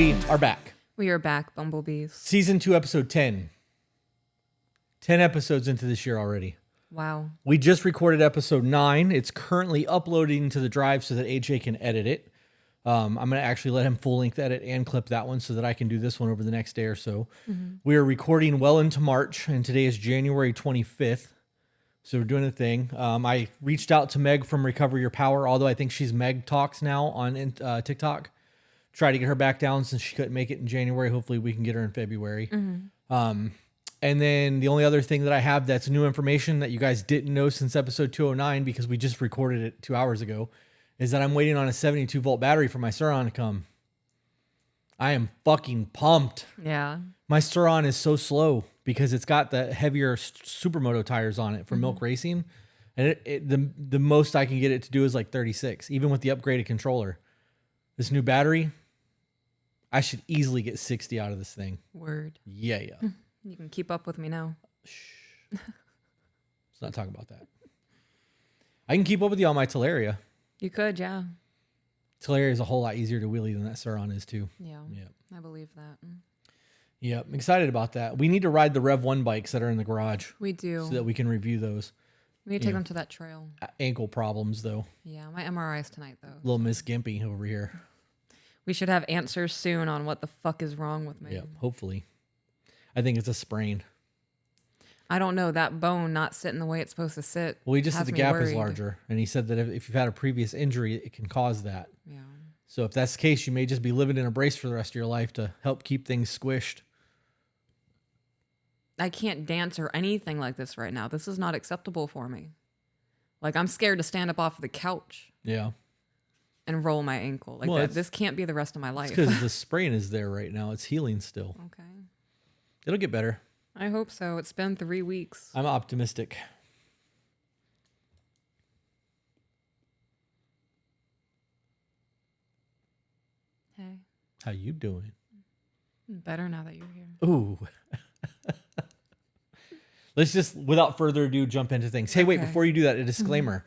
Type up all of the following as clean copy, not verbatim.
We are back. We are back, bumblebees. Season 2, episode 10. 10 episodes into this year already. Wow. We just recorded episode 9. It's currently uploading to the drive so that AJ can edit it. I'm going to actually let him full-length edit and clip that one so that I can do this one over the next day or so. Mm-hmm. We are recording well into March, and today is January 25th. So we're doing a thing. I reached out to Meg from Recover Your Power, although I think she's Meg Talks now on TikTok. Try to get her back down since she couldn't make it in January. Hopefully we can get her in February. Mm-hmm. And then the only other thing that I have that's new information that you guys didn't know since episode 209, because we just recorded it 2 hours ago, is that I'm waiting on a 72 volt battery for my Suron to come. I am fucking pumped. Yeah. My Suron is so slow because it's got the heavier Supermoto tires on it for milk racing. And the most I can get it to do is like 36, even with the upgraded controller. This new battery, I should easily get 60 out of this thing. Word. Yeah. You can keep up with me now. Shh. Let's not talk about that. I can keep up with you on my Teleria. You could, yeah. Teleria is a whole lot easier to wheelie than that Suron is too. Yeah. I believe that. Yeah, I'm excited about that. We need to ride the Rev 1 bikes that are in the garage. We do. So that we can review those. We need to take them to that trail. Ankle problems, though. Yeah, my MRI's tonight, though. Little Miss Gimpy over here. We should have answers soon on what the fuck is wrong with me. Yeah, hopefully. I think it's a sprain. I don't know. That bone not sitting the way it's supposed to sit. Well, he just said the gap is worried. larger. And he said that if you've had a previous injury, it can cause that. Yeah. So if that's the case, you may just be living in a brace for the rest of your life to help keep things squished. I can't dance or anything like this right now. This is not acceptable for me. Like, I'm scared to stand up off of the couch. Yeah. And roll my ankle. Like, well, this can't be the rest of my life. Because the sprain is there right now. It's healing still. Okay. It'll get better. I hope so. It's been 3 weeks. I'm optimistic. Hey. How you doing? Better now that you're here. Ooh. Let's just, without further ado, jump into things. Hey, wait, before you do that, a disclaimer.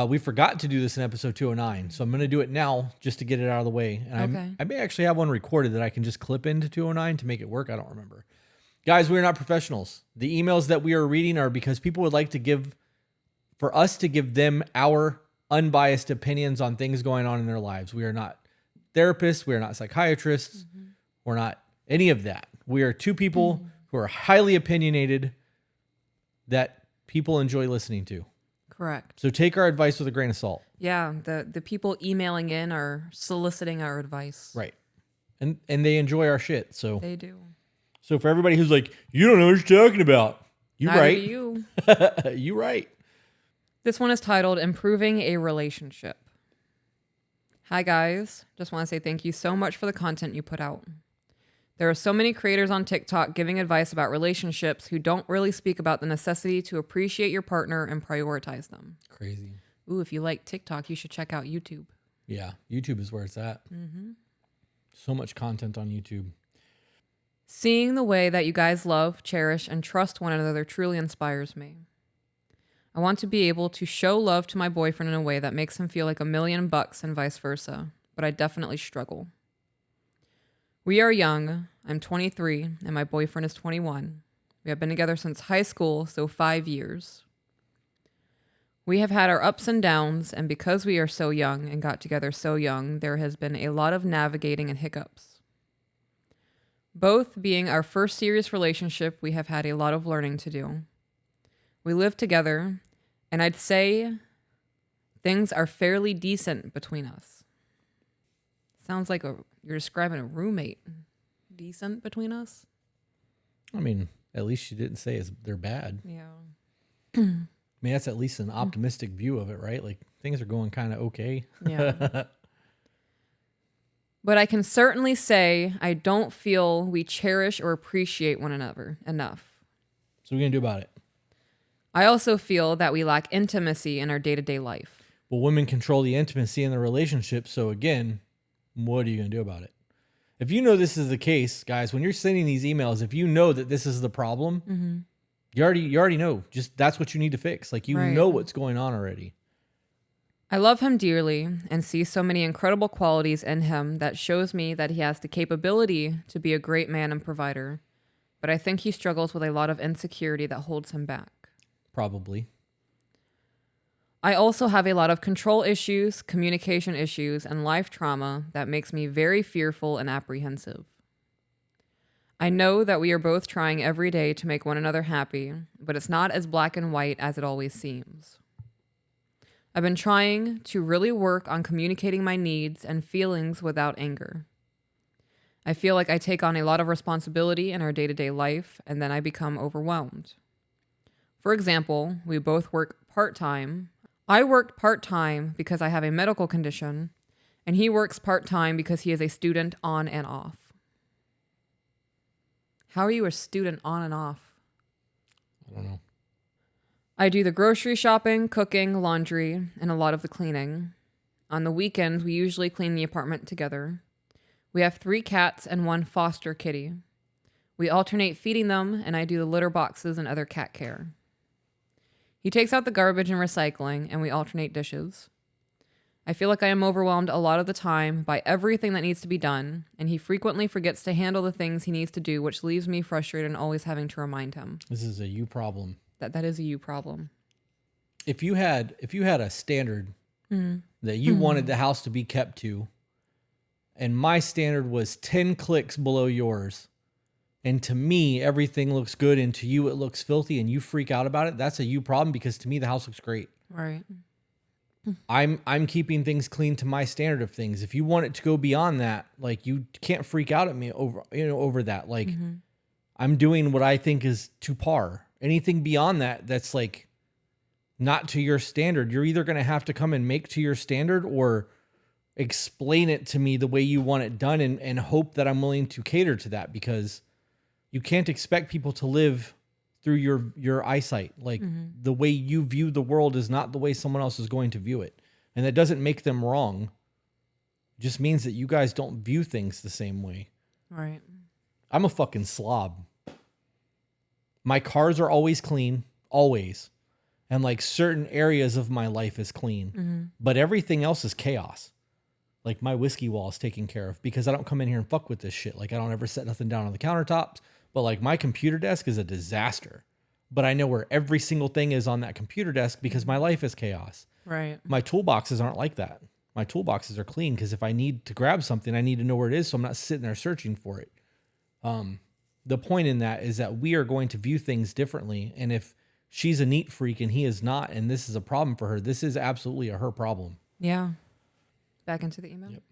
We forgot to do this in episode 209, so I'm going to do it now just to get it out of the way. And I may actually have one recorded that I can just clip into 209 to make it work. I don't remember. Guys, we are not professionals. The emails that we are reading are because people would like to give, for us to give them our unbiased opinions on things going on in their lives. We are not therapists. We are not psychiatrists. Mm-hmm. We're not any of that. We are two people who are highly opinionated that people enjoy listening to. Correct. So take our advice with a grain of salt. Yeah, the people emailing in are soliciting our advice. Right. And they enjoy our shit. So they do. So for everybody who's like, you don't know what you're talking about. You right. You. You right. This one is titled Improving a Relationship. Hi guys. Just want to say thank you so much for the content you put out. There are so many creators on TikTok giving advice about relationships who don't really speak about the necessity to appreciate your partner and prioritize them. Crazy. Ooh, if you like TikTok, you should check out YouTube. Yeah, YouTube is where it's at. Mm-hmm. So much content on YouTube. Seeing the way that you guys love, cherish, and trust one another truly inspires me. I want to be able to show love to my boyfriend in a way that makes him feel like $1,000,000 and vice versa, but I definitely struggle. We are young. I'm 23 and my boyfriend is 21. We have been together since high school, so 5 years. We have had our ups and downs, and because we are so young and got together so young, there has been a lot of navigating and hiccups. Both being our first serious relationship, we have had a lot of learning to do. We live together, and I'd say things are fairly decent between us. Sounds like you're describing a roommate. Decent between us? I mean, at least you didn't say they're bad. Yeah. I mean, that's at least an optimistic view of it, right? Like, things are going kind of okay. Yeah. But I can certainly say I don't feel we cherish or appreciate one another enough. So what are you going to do about it? I also feel that we lack intimacy in our day-to-day life. Well, women control the intimacy in the relationship. So again, what are you going to do about it? If you know this is the case, guys, when you're sending these emails, if you know that this is the problem, you already know. Just that's what you need to fix. Like, you know what's going on already. I love him dearly and see so many incredible qualities in him that shows me that he has the capability to be a great man and provider, but I think he struggles with a lot of insecurity that holds him back. Probably. I also have a lot of control issues, communication issues, and life trauma that makes me very fearful and apprehensive. I know that we are both trying every day to make one another happy, but it's not as black and white as it always seems. I've been trying to really work on communicating my needs and feelings without anger. I feel like I take on a lot of responsibility in our day-to-day life, and then I become overwhelmed. For example, we both work part-time. I worked part-time because I have a medical condition, and he works part-time because he is a student on and off. How are you a student on and off? I don't know. I do the grocery shopping, cooking, laundry, and a lot of the cleaning. On the weekends, we usually clean the apartment together. We have 3 cats and 1 foster kitty. We alternate feeding them, and I do the litter boxes and other cat care. He takes out the garbage and recycling, and we alternate dishes. I feel like I am overwhelmed a lot of the time by everything that needs to be done, and he frequently forgets to handle the things he needs to do, which leaves me frustrated and always having to remind him. This is a you problem. That is a you problem. If you had a standard that you wanted the house to be kept to, and my standard was 10 clicks below yours, and to me everything looks good and to you it looks filthy and you freak out about it, that's a you problem, because to me the house looks great. Right. I'm keeping things clean to my standard of things. If you want it to go beyond that, like, you can't freak out at me over that. Like, I'm doing what I think is to par. Anything beyond that, that's like not to your standard, you're either going to have to come and make to your standard or explain it to me the way you want it done, and hope that I'm willing to cater to that, because you can't expect people to live through your eyesight. Like, the way you view the world is not the way someone else is going to view it. And that doesn't make them wrong. It just means that you guys don't view things the same way. Right. I'm a fucking slob. My cars are always clean, always. And like certain areas of my life is clean, but everything else is chaos. Like my whiskey wall is taken care of because I don't come in here and fuck with this shit. Like I don't ever set nothing down on the countertops, but like my computer desk is a disaster, but I know where every single thing is on that computer desk because my life is chaos. Right. My toolboxes aren't like that. My toolboxes are clean because if I need to grab something, I need to know where it is. So I'm not sitting there searching for it. The point in that is that we are going to view things differently. And if she's a neat freak and he is not, and this is a problem for her, this is absolutely her problem. Yeah. Back into the email. Yep.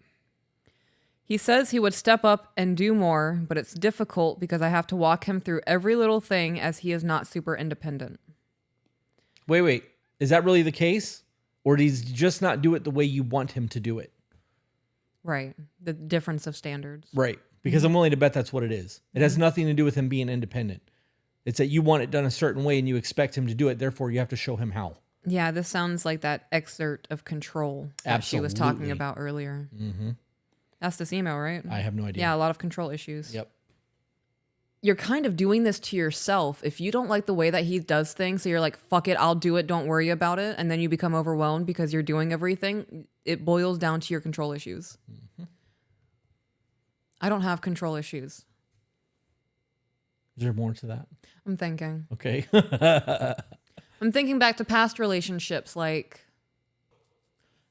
He says he would step up and do more, but it's difficult because I have to walk him through every little thing as he is not super independent. Wait. Is that really the case? Or does he just not do it the way you want him to do it? Right. The difference of standards. Right. Because I'm willing to bet that's what it is. It has nothing to do with him being independent. It's that you want it done a certain way and you expect him to do it. Therefore, you have to show him how. Yeah, this sounds like that excerpt of control that she was talking about earlier. Mm-hmm. That's this email, right? I have no idea. Yeah, a lot of control issues. Yep. You're kind of doing this to yourself. If you don't like the way that he does things, so you're like, fuck it, I'll do it, don't worry about it. And then you become overwhelmed because you're doing everything. It boils down to your control issues. Mm-hmm. I don't have control issues. Is there more to that? I'm thinking. Okay. I'm thinking back to past relationships. Like,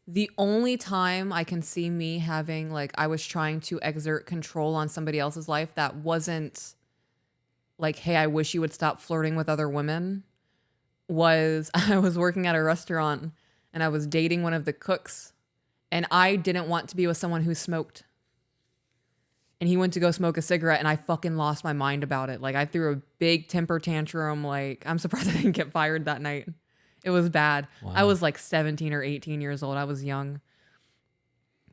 the only time I can see me having, like, I was trying to exert control on somebody else's life that wasn't like, hey, I wish you would stop flirting with other women, was I was working at a restaurant and I was dating one of the cooks and I didn't want to be with someone who smoked. And he went to go smoke a cigarette and I fucking lost my mind about it. Like, I threw a big temper tantrum. Like, I'm surprised I didn't get fired that night. It was bad. Wow. I was like 17 or 18 years old. I was young.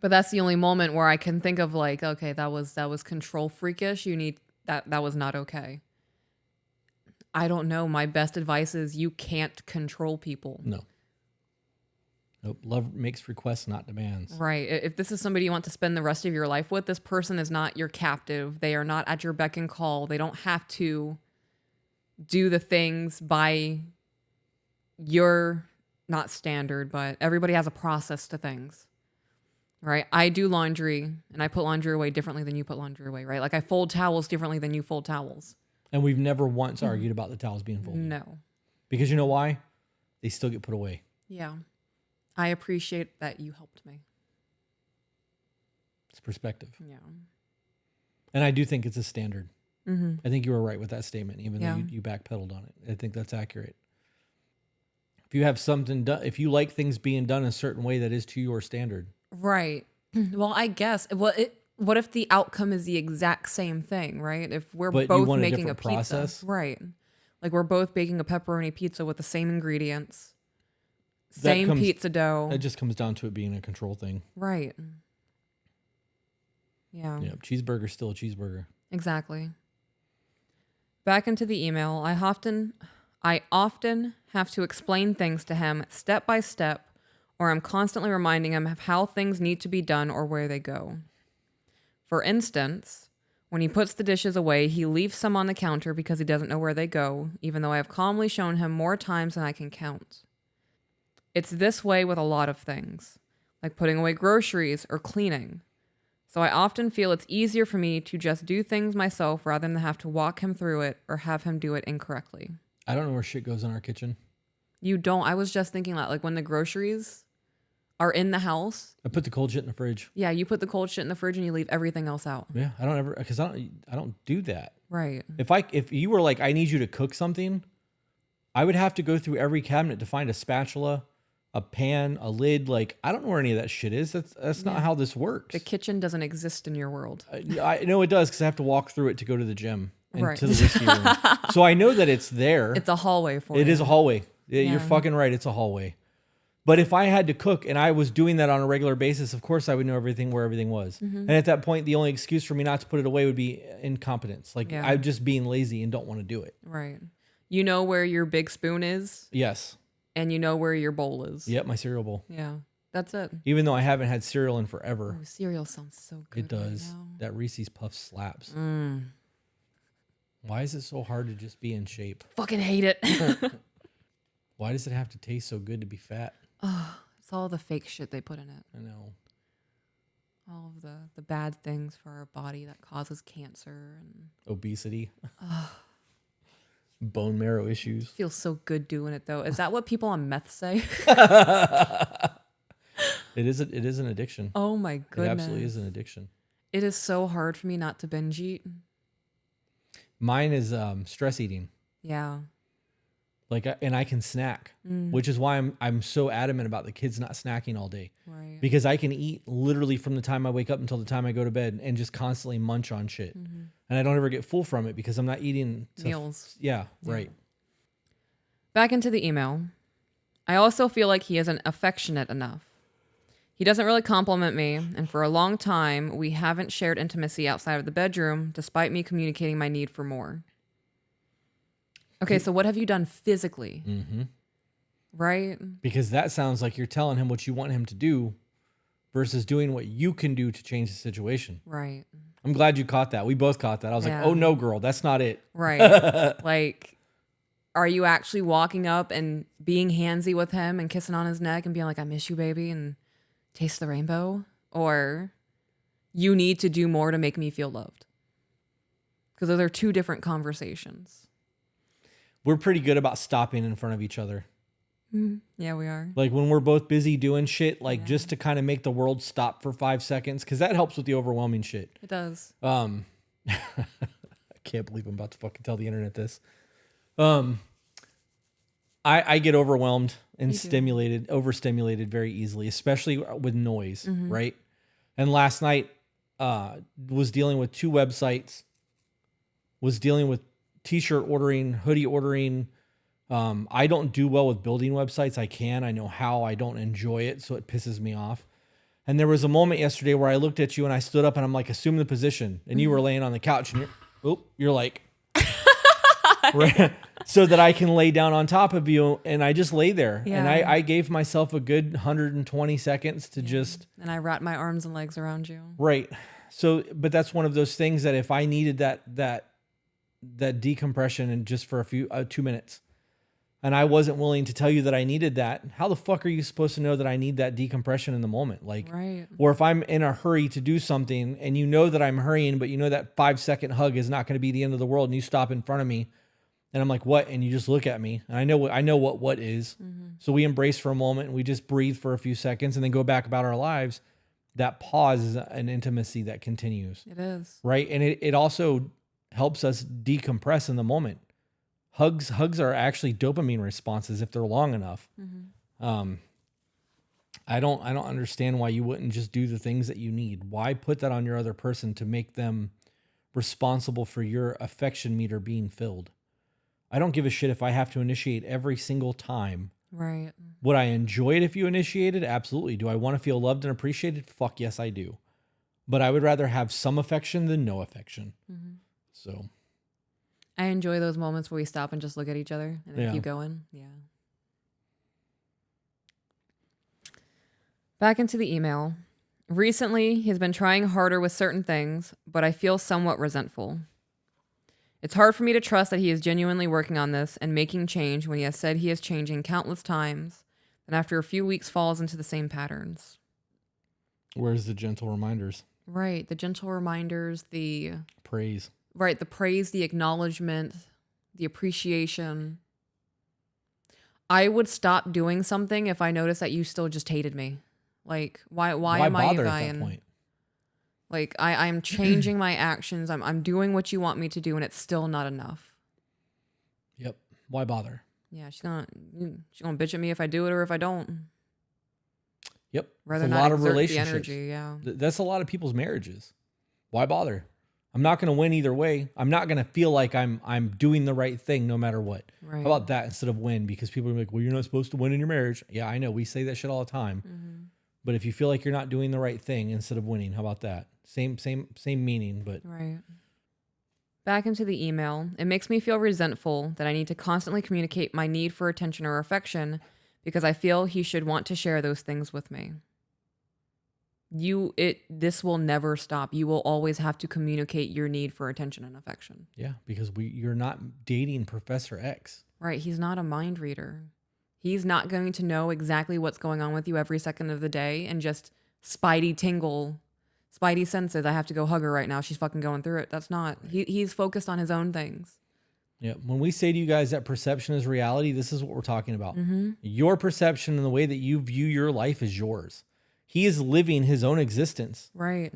But that's the only moment where I can think of, like, okay, that was control freakish. That was not okay. I don't know. My best advice is you can't control people. No. Nope. Love makes requests, not demands. Right. If this is somebody you want to spend the rest of your life with, this person is not your captive. They are not at your beck and call. They don't have to do the things by your not standard, but everybody has a process to things, right? I do laundry and I put laundry away differently than you put laundry away, right? Like I fold towels differently than you fold towels. And we've never once argued about the towels being folded. No. Because you know why? They still get put away. Yeah. I appreciate that you helped me. It's perspective. Yeah. And I do think it's a standard. Mm-hmm. I think you were right with that statement, even Yeah. though you backpedaled on it. I think that's accurate. If you have something done, if you like things being done a certain way that is to your standard. Right. Well, I guess. What if the outcome is the exact same thing, right? If we're But you both want a making a different pizza, process? right? Like we're both baking a pepperoni pizza with the same ingredients, same pizza dough. It just comes down to it being a control thing. Right. Yeah. Yeah, cheeseburger's still a cheeseburger. Exactly. Back into the email, I often have to explain things to him step by step, or I'm constantly reminding him of how things need to be done or where they go. For instance, when he puts the dishes away, he leaves some on the counter because he doesn't know where they go, even though I have calmly shown him more times than I can count. It's this way with a lot of things, like putting away groceries or cleaning. So I often feel it's easier for me to just do things myself rather than have to walk him through it or have him do it incorrectly. I don't know where shit goes in our kitchen. You don't. I was just thinking that, like when the groceries are in the house. I put the cold shit in the fridge. Yeah, you put the cold shit in the fridge and you leave everything else out. Yeah, I don't ever, because I don't do that. Right. If you were like, I need you to cook something, I would have to go through every cabinet to find a spatula, a pan, a lid. Like, I don't know where any of that shit is. That's not how this works. The kitchen doesn't exist in your world. I know it does because I have to walk through it to go to the gym and Right. to the whiskey room. So I know that it's there. It's a hallway for you. It is a hallway. Yeah. You're fucking right. It's a hallway. But if I had to cook and I was doing that on a regular basis, of course I would know everything where everything was. Mm-hmm. And at that point, the only excuse for me not to put it away would be incompetence. Like Yeah. I'm just being lazy and don't want to do it. Right. You know where your big spoon is Yes. and you know where your bowl is. Yep. My cereal bowl. Yeah. That's it. Even though I haven't had cereal in forever, Oh, cereal sounds so good. it does. Right now. That Reese's Puff slaps. Mm. Why is it so hard to just be in shape? Fucking hate it. Why does it have to taste so good to be fat? It's all the fake shit they put in it. I know. All of the bad things for our body that causes cancer and Obesity. Bone marrow issues. feels so good doing it though. Is that what people on meth say? It is an addiction. Oh my It goodness. absolutely is an addiction. It is so hard for me not to binge eat. Mine is stress eating. Yeah. And I can snack, which is why I'm so adamant about the kids not snacking all day. Right. Because I can eat literally from the time I wake up until the time I go to bed and just constantly munch on shit. And I don't ever get full from it because I'm not eating Meals. Yeah, right. Back into the email. I also feel like he isn't affectionate enough. He doesn't really compliment me, and for a long time, we haven't shared intimacy outside of the bedroom, despite me communicating my need for more. Okay, so what have you done physically? Mm-hmm. Right? Because that sounds like you're telling him what you want him to do versus doing what you can do to change the situation. Right. I'm glad you caught that. We both caught that. I was Yeah. like, oh no, girl, that's not it. Right. Like, are you actually walking up and being handsy with him and kissing on his neck and being like, I miss you, baby, and taste the rainbow? Or you need to do more to make me feel loved? Because those are two different conversations. We're pretty good about stopping in front of each other. Yeah, we are. Like when we're both busy doing shit, like just to kind of make the world stop for 5 seconds, because that helps with the overwhelming shit. It does. I can't believe I'm about to fucking tell the internet this. I get overwhelmed and overstimulated very easily, especially with noise, right? And last night was dealing with 2 websites, was dealing with t-shirt ordering, hoodie ordering. I don't do well with building websites. I know how. I don't enjoy it, so it pisses me off. And there was a moment yesterday where I looked at you and I stood up and I'm like, assume the position. And you were laying on the couch and you're like, right, so that I can lay down on top of you. And I just lay there. Yeah. And I gave myself a good 120 seconds to just. And I wrapped my arms and legs around you. Right. So, but that's one of those things that if I needed that decompression and just for a few 2 minutes, and I wasn't willing to tell you that I needed that, how the fuck are you supposed to know that I need that decompression in the moment? Like, Right. or if I'm in a hurry to do something and you know that I'm hurrying, but you know that 5-second hug is not going to be the end of the world, and you stop in front of me and I'm like, what? And you just look at me, and I know what is. So we embrace for a moment and we just breathe for a few seconds and then go back about our lives. That pause is an intimacy that continues. It is. Right. And it also helps us decompress in the moment. Hugs are actually dopamine responses if they're long enough. I don't understand why you wouldn't just do the things that you need. Why put that on your other person to make them responsible for your affection meter being filled? I don't give a shit if I have to initiate every single time. Right. Would I enjoy it if you initiated? Absolutely. Do I want to feel loved and appreciated? Fuck yes, I do. But I would rather have some affection than no affection. So I enjoy those moments where we stop and just look at each other and then keep going. Yeah. Back into the email. Recently, he's been trying harder with certain things, but I feel somewhat resentful. It's hard for me to trust that he is genuinely working on this and making change when he has said he is changing countless times, and after a few weeks falls into the same patterns. where's the gentle reminders? Right. The gentle reminders, the Praise. Right. The praise, the acknowledgement, the appreciation. I would stop doing something if I noticed that you still just hated me. Like, why am I your guy? At that point? Like, I'm changing my actions. I'm doing what you want me to do, and it's still not enough. Yep. Why bother? Yeah, she's gonna bitch at me if I do it or if I don't. Yep. Rather It's a not lot of exert the relationships. energy. Yeah. That's a lot of people's marriages. Why bother? I'm not going to win either way. I'm not going to feel like I'm doing the right thing no matter what. Right. How about that instead of win? Because people are like, well, you're not supposed to win in your marriage. Yeah, I know. We say that shit all the time. But if you feel like you're not doing the right thing instead of winning, how about that? Same meaning, but Right. Back into the email. It makes me feel resentful that I need to constantly communicate my need for attention or affection because I feel he should want to share those things with me. This will never stop. You will always have to communicate your need for attention and affection. yeah, because you're not dating Professor X. Right. He's not a mind reader. He's not going to know exactly what's going on with you every second of the day and just spidey senses. I have to go hug her right now. She's fucking going through it. That's not, he's focused on his own things. Yeah. When we say to you guys that perception is reality, this is what we're talking about. Your perception and the way that you view your life is yours. He is living his own existence. Right.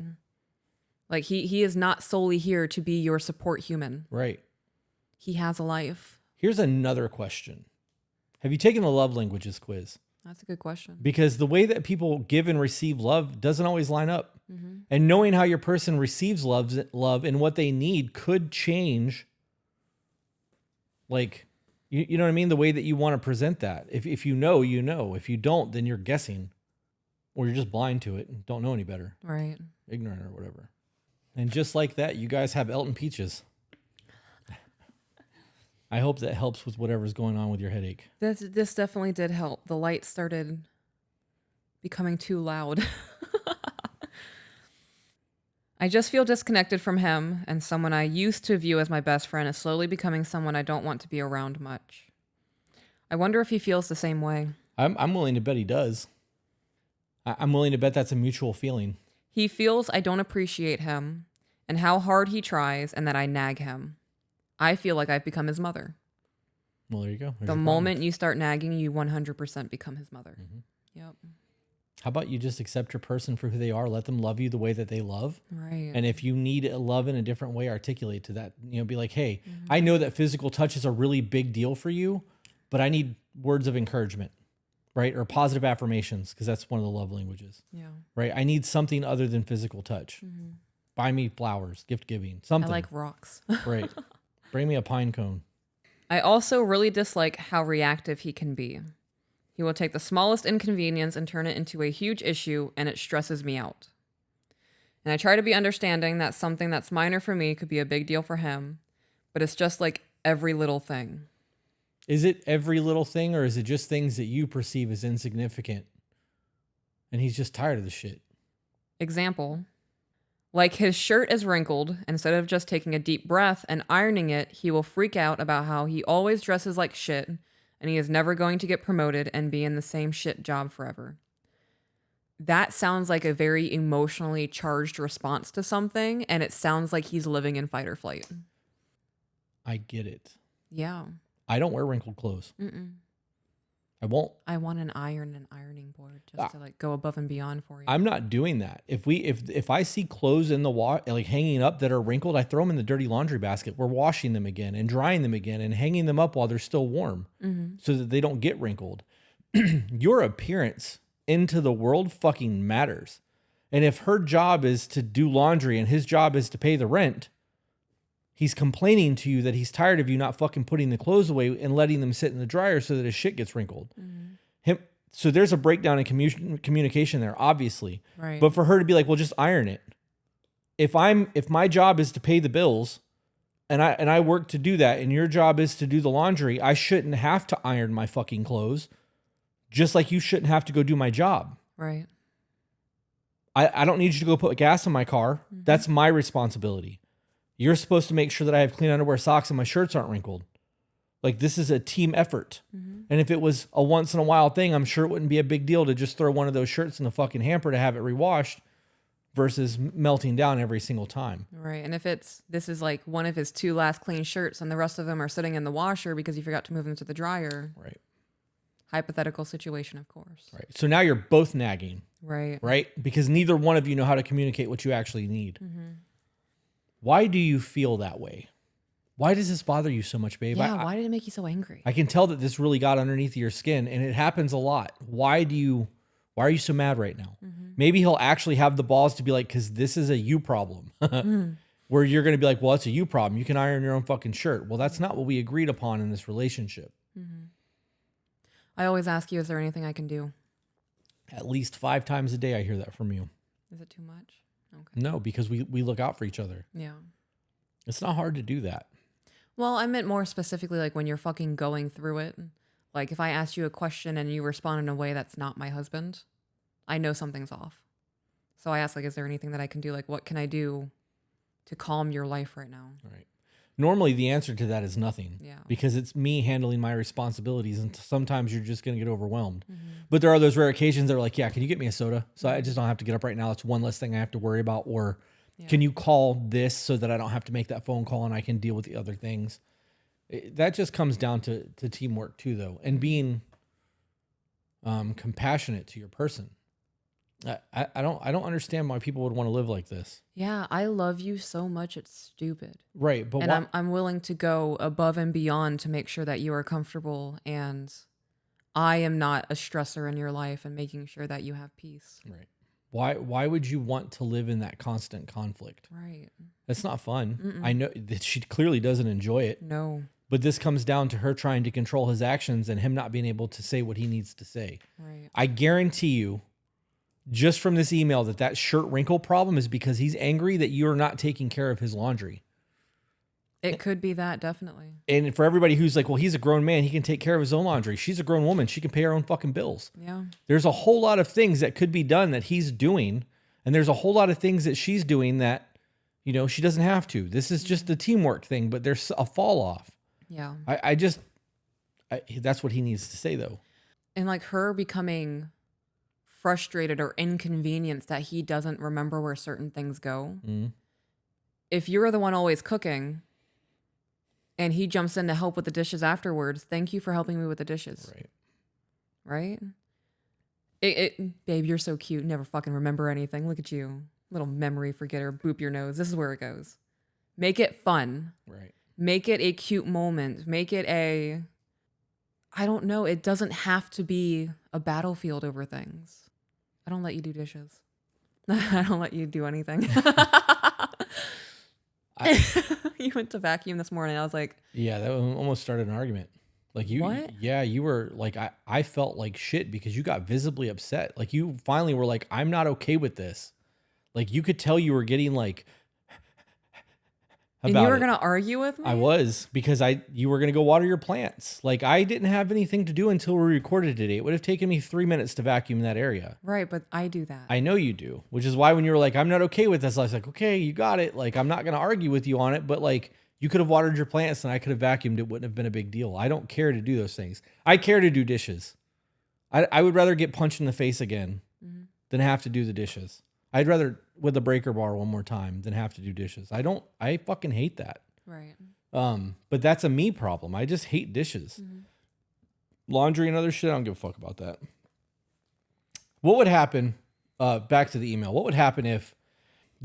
Like he is not solely here to be your support human. Right. He has a life. Here's another question. Have you taken the love languages quiz? That's a good question. Because the way that people give and receive love doesn't always line up. And knowing how your person receives love and what they need could change. Like, you know what I mean? The way that you want to present that. If you know, you know. If you don't, then you're guessing. Or you're just blind to it and don't know any better. Right. Ignorant or whatever. And just like that, you guys have Elton Peaches. I hope that helps with whatever's going on with your headache. This definitely did help. The light started becoming too loud. I just feel disconnected from him, and someone I used to view as my best friend is slowly becoming someone I don't want to be around much. I wonder if he feels the same way. I'm willing to bet he does. I'm willing to bet that's a mutual feeling. He feels I don't appreciate him and how hard he tries and that I nag him. I feel like I've become his mother. Well, there you go. There's The your moment you start nagging, you 100% become his mother. Yep. How about you just accept your person for who they are? Let them love you the way that they love. Right. And if you need love in a different way, articulate to that. You know, be like, hey, I know that physical touch is a really big deal for you, but I need words of encouragement, right? Or positive affirmations, because that's one of the love languages, Yeah. right? I need something other than physical touch. Buy me flowers, gift giving, something. I like rocks. Right. Bring me a pine cone. I also really dislike how reactive he can be. He will take the smallest inconvenience and turn it into a huge issue, and it stresses me out. And I try to be understanding that something that's minor for me could be a big deal for him, but it's just like every little thing. Is it every little thing, or is it just things that you perceive as insignificant? And he's just tired of the shit. Example, like his shirt is wrinkled. Instead of just taking a deep breath and ironing it, he will freak out about how he always dresses like shit and he is never going to get promoted and be in the same shit job forever. That sounds like a very emotionally charged response to something, and it sounds like he's living in fight or flight. I get it. Yeah. I don't wear wrinkled clothes. Mm-mm. I won't. I want an ironing board just to like go above and beyond for you. I'm not doing that. If I see clothes in the like hanging up that are wrinkled, I throw them in the dirty laundry basket. We're washing them again and drying them again and hanging them up while they're still warm so that they don't get wrinkled. Your appearance into the world fucking matters. And if her job is to do laundry and his job is to pay the rent, he's complaining to you that he's tired of you not fucking putting the clothes away and letting them sit in the dryer so that his shit gets wrinkled. So there's a breakdown in communication there, obviously. Right. But for her to be like, well, just iron it. If my job is to pay the bills and I work to do that and your job is to do the laundry, I shouldn't have to iron my fucking clothes, just like you shouldn't have to go do my job. Right. I don't need you to go put gas in my car. That's my responsibility. You're supposed to make sure that I have clean underwear, socks, and my shirts aren't wrinkled. Like, this is a team effort. And if it was a once in a while thing, I'm sure it wouldn't be a big deal to just throw one of those shirts in the fucking hamper to have it rewashed versus melting down every single time. Right. And if this is like one of his 2 last clean shirts and the rest of them are sitting in the washer because you forgot to move them to the dryer. Right. Hypothetical situation, of course. Right. So now you're both nagging. Right. Right? Because neither one of you know how to communicate what you actually need. Why do you feel that way? Why does this bother you so much, babe? Yeah, why did it make you so angry? I can tell that this really got underneath your skin, and it happens a lot. Why are you so mad right now? Maybe he'll actually have the balls to be like, because this is a you problem. Where you're going to be like, well, it's a you problem. You can iron your own fucking shirt. Well, that's not what we agreed upon in this relationship. I always ask you, is there anything I can do? At least 5 times a day I hear that from you. Is it too much? Okay. No, because we look out for each other. Yeah. It's not hard to do that. Well, I meant more specifically like when you're fucking going through it. Like if I asked you a question and you respond in a way that's not my husband, I know something's off. So I ask, like, is there anything that I can do? Like, what can I do to calm your life right now? Right. Normally the answer to that is nothing. Yeah. Because it's me handling my responsibilities, and sometimes you're just going to get overwhelmed. But there are those rare occasions that are like, yeah, can you get me a soda? So I just don't have to get up right now. It's one less thing I have to worry about. Or can you call this so that I don't have to make that phone call and I can deal with the other things? That just comes down to teamwork too, though, and being compassionate to your person. I don't understand why people would want to live like this. Yeah, I love you so much, it's stupid. Right, but and I'm willing to go above and beyond to make sure that you are comfortable and I am not a stressor in your life and making sure that you have peace. Right. Why would you want to live in that constant conflict? Right. That's not fun. I know that she clearly doesn't enjoy it. No. But this comes down to her trying to control his actions and him not being able to say what he needs to say. Right. I guarantee you, just from this email, that shirt wrinkle problem is because he's angry that you're not taking care of his laundry. It could be that, definitely. And for everybody who's like, well, he's a grown man, he can take care of his own laundry. She's a grown woman. She can pay her own fucking bills. Yeah. There's a whole lot of things that could be done that he's doing. And there's a whole lot of things that she's doing that, she doesn't have to. This is just a teamwork thing, but there's a fall off. Yeah. That's what he needs to say, though. And like her becoming frustrated or inconvenienced that he doesn't remember where certain things go. If you're the one always cooking and he jumps in to help with the dishes afterwards, thank you for helping me with the dishes. Right? Babe, you're so cute. Never fucking remember anything. Look at you. Little memory forgetter. Boop your nose. This is where it goes. Make it fun. Right. Make it a cute moment. Make it I don't know. It doesn't have to be a battlefield over things. I don't let you do dishes. I don't let you do anything. You went to vacuum this morning. I was like, yeah, that almost started an argument. Like you, what? Yeah, you were like, I felt like shit because you got visibly upset. Like you finally were like, I'm not okay with this. Like you could tell you were getting like, and you were going to argue with me? I was, because you were going to go water your plants. Like I didn't have anything to do until we recorded today. It would have taken me 3 minutes to vacuum that area. Right, but I do that. I know you do, which is why when you were like, I'm not okay with this, I was like, okay, you got it. Like, I'm not going to argue with you on it, but like, You could have watered your plants and I could have vacuumed. It wouldn't have been a big deal. I don't care to do those things. I care to do dishes. I would rather get punched in the face again than have to do the dishes. I'd rather with a breaker bar one more time than have to do dishes. I fucking hate that. Right. But that's a me problem. I just hate dishes. Laundry and other shit, I don't give a fuck about that. What would happen, back to the email, what would happen if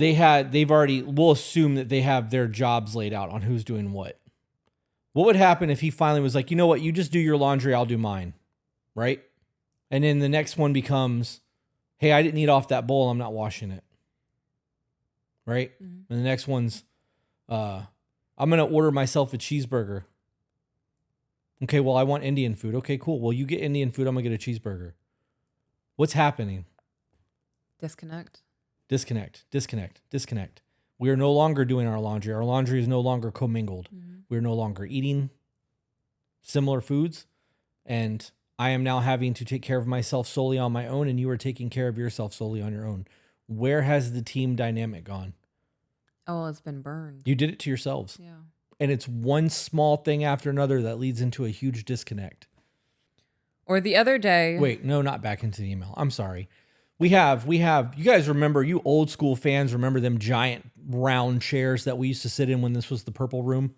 we'll assume that they have their jobs laid out on who's doing what. What would happen if he finally was like, you know what, you just do your laundry, I'll do mine, right? And then the next one becomes, hey, I didn't eat off that bowl, I'm not washing it, right? And the next one's, I'm going to order myself a cheeseburger. Okay, well, I want Indian food. Okay, cool. Well, you get Indian food, I'm going to get a cheeseburger. What's happening? Disconnect. We are no longer doing our laundry. Our laundry is no longer commingled. We're no longer eating similar foods. And I am now having to take care of myself solely on my own, and you are taking care of yourself solely on your own. Where has the team dynamic gone? Oh, it's been burned. You did it to yourselves. Yeah. And it's one small thing after another that leads into a huge disconnect. Or the other day. Wait, no, not back into the email. I'm sorry. We have, you guys remember, you old school fans remember them giant round chairs that we used to sit in when this was the purple room?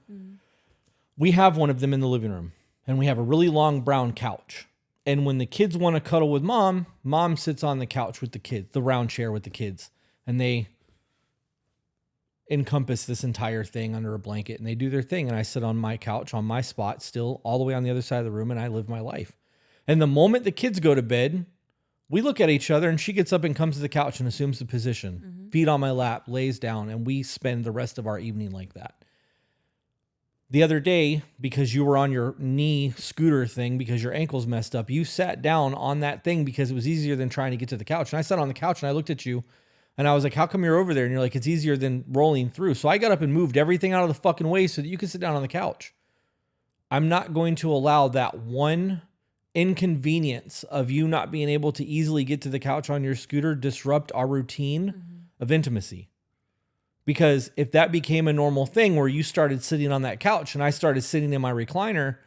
We have one of them in the living room, and we have a really long brown couch. And when the kids want to cuddle with mom, mom sits on the couch with the kids, the round chair with the kids, and they encompass this entire thing under a blanket, and they do their thing. And I sit on my couch, on my spot, still all the way on the other side of the room, and I live my life. And the moment the kids go to bed, we look at each other, and she gets up and comes to the couch and assumes the position, feet on my lap, lays down, and we spend the rest of our evening like that. The other day, because you were on your knee scooter thing, because your ankle's messed up, you sat down on that thing because it was easier than trying to get to the couch. And I sat on the couch and I looked at you and I was like, how come you're over there? And you're like, it's easier than rolling through. So I got up and moved everything out of the fucking way so that you could sit down on the couch. I'm not going to allow that one inconvenience of you not being able to easily get to the couch on your scooter disrupt our routine of intimacy. Because if that became a normal thing where you started sitting on that couch and I started sitting in my recliner,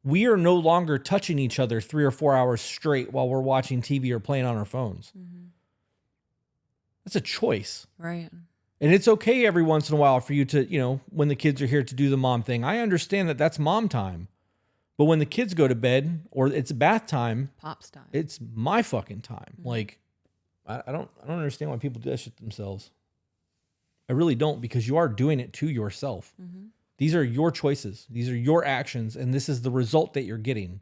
we are no longer touching each other 3 or 4 hours straight while we're watching TV or playing on our phones. That's a choice. Right. And it's okay every once in a while for you to, when the kids are here, to do the mom thing. I understand that that's mom time. But when the kids go to bed or it's bath time, Pop's time. it's my fucking time. Like, I don't understand why people do that shit themselves. I really don't, because you are doing it to yourself. These are your choices. These are your actions. And this is the result that you're getting.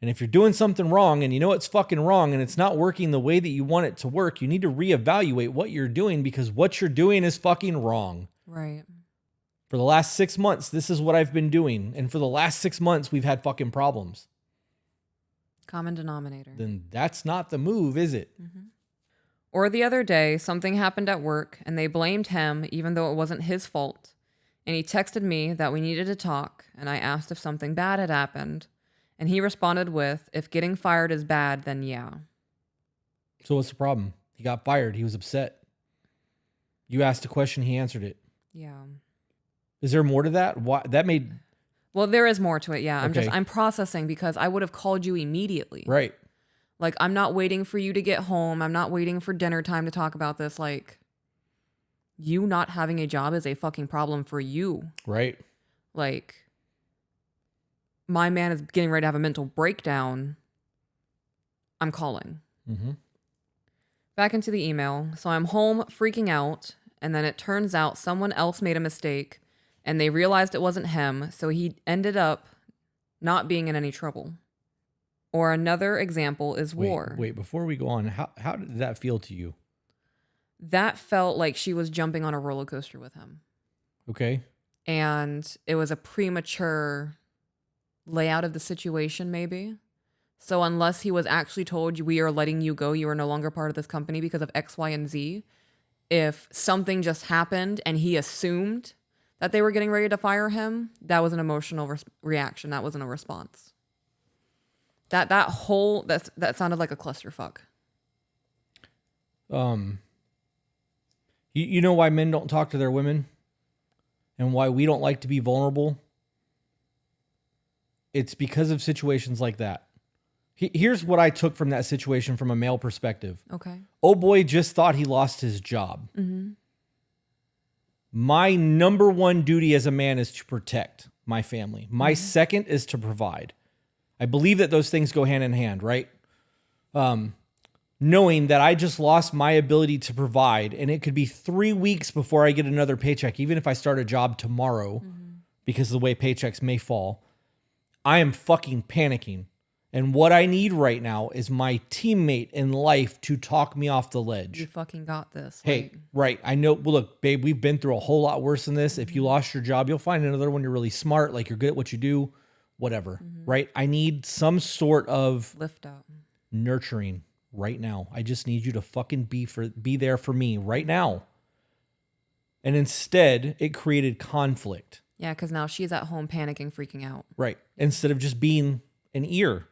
And if you're doing something wrong and you know it's fucking wrong and it's not working the way that you want it to work, you need to reevaluate what you're doing, because what you're doing is fucking wrong. Right. For the last 6 months, this is what I've been doing. And for the last 6 months, we've had fucking problems. Common denominator. Then that's not the move, is it? Or the other day, something happened at work and they blamed him even though it wasn't his fault. And he texted me that we needed to talk, and I asked if something bad had happened. And he responded with, if getting fired is bad, then yeah. So what's the problem? He got fired. He was upset. You asked a question, he answered it. Yeah. Is there more to that? Why that made... Well, there is more to it, yeah. Okay. I'm processing, because I would have called you immediately. Right. Like, I'm not waiting for you to get home. I'm not waiting for dinner time to talk about this. Like, you not having a job is a fucking problem for you. Right. Like, my man is getting ready to have a mental breakdown. I'm calling. Back into the email. So I'm home freaking out, and then it turns out someone else made a mistake, and they realized it wasn't him, so he ended up not being in any trouble. Or another example is war. Wait, before we go on, how did that feel to you? That felt like she was jumping on a roller coaster with him. Okay. And it was a premature layout of the situation, maybe. So unless he was actually told, we are letting you go, you are no longer part of this company because of X, Y, and Z. If something just happened and he assumed that they were getting ready to fire him, that was an emotional reaction. That wasn't a response. That sounded like a clusterfuck. You know why men don't talk to their women? and why we don't like to be vulnerable, it's because of situations like that. Here's what I took from that situation from a male perspective. Okay. Oh boy just thought he lost his job. My number one duty as a man is to protect my family. My second is to provide. I believe that those things go hand in hand, right? Knowing that I just lost my ability to provide, and it could be 3 weeks before I get another paycheck, even if I start a job tomorrow, because of the way paychecks may fall, I am fucking panicking. And what I need right now is my teammate in life to talk me off the ledge. You fucking got this. Hey, right. I know. Well, look, babe, we've been through a whole lot worse than this. If you lost your job, you'll find another one. You're really smart. Like, you're good at what you do, whatever. Right. I need some sort of lift up, nurturing right now. I just need you to fucking be there for me right now. And instead, it created conflict. Yeah, because now she's at home panicking, freaking out. Right. Instead of just being an ear.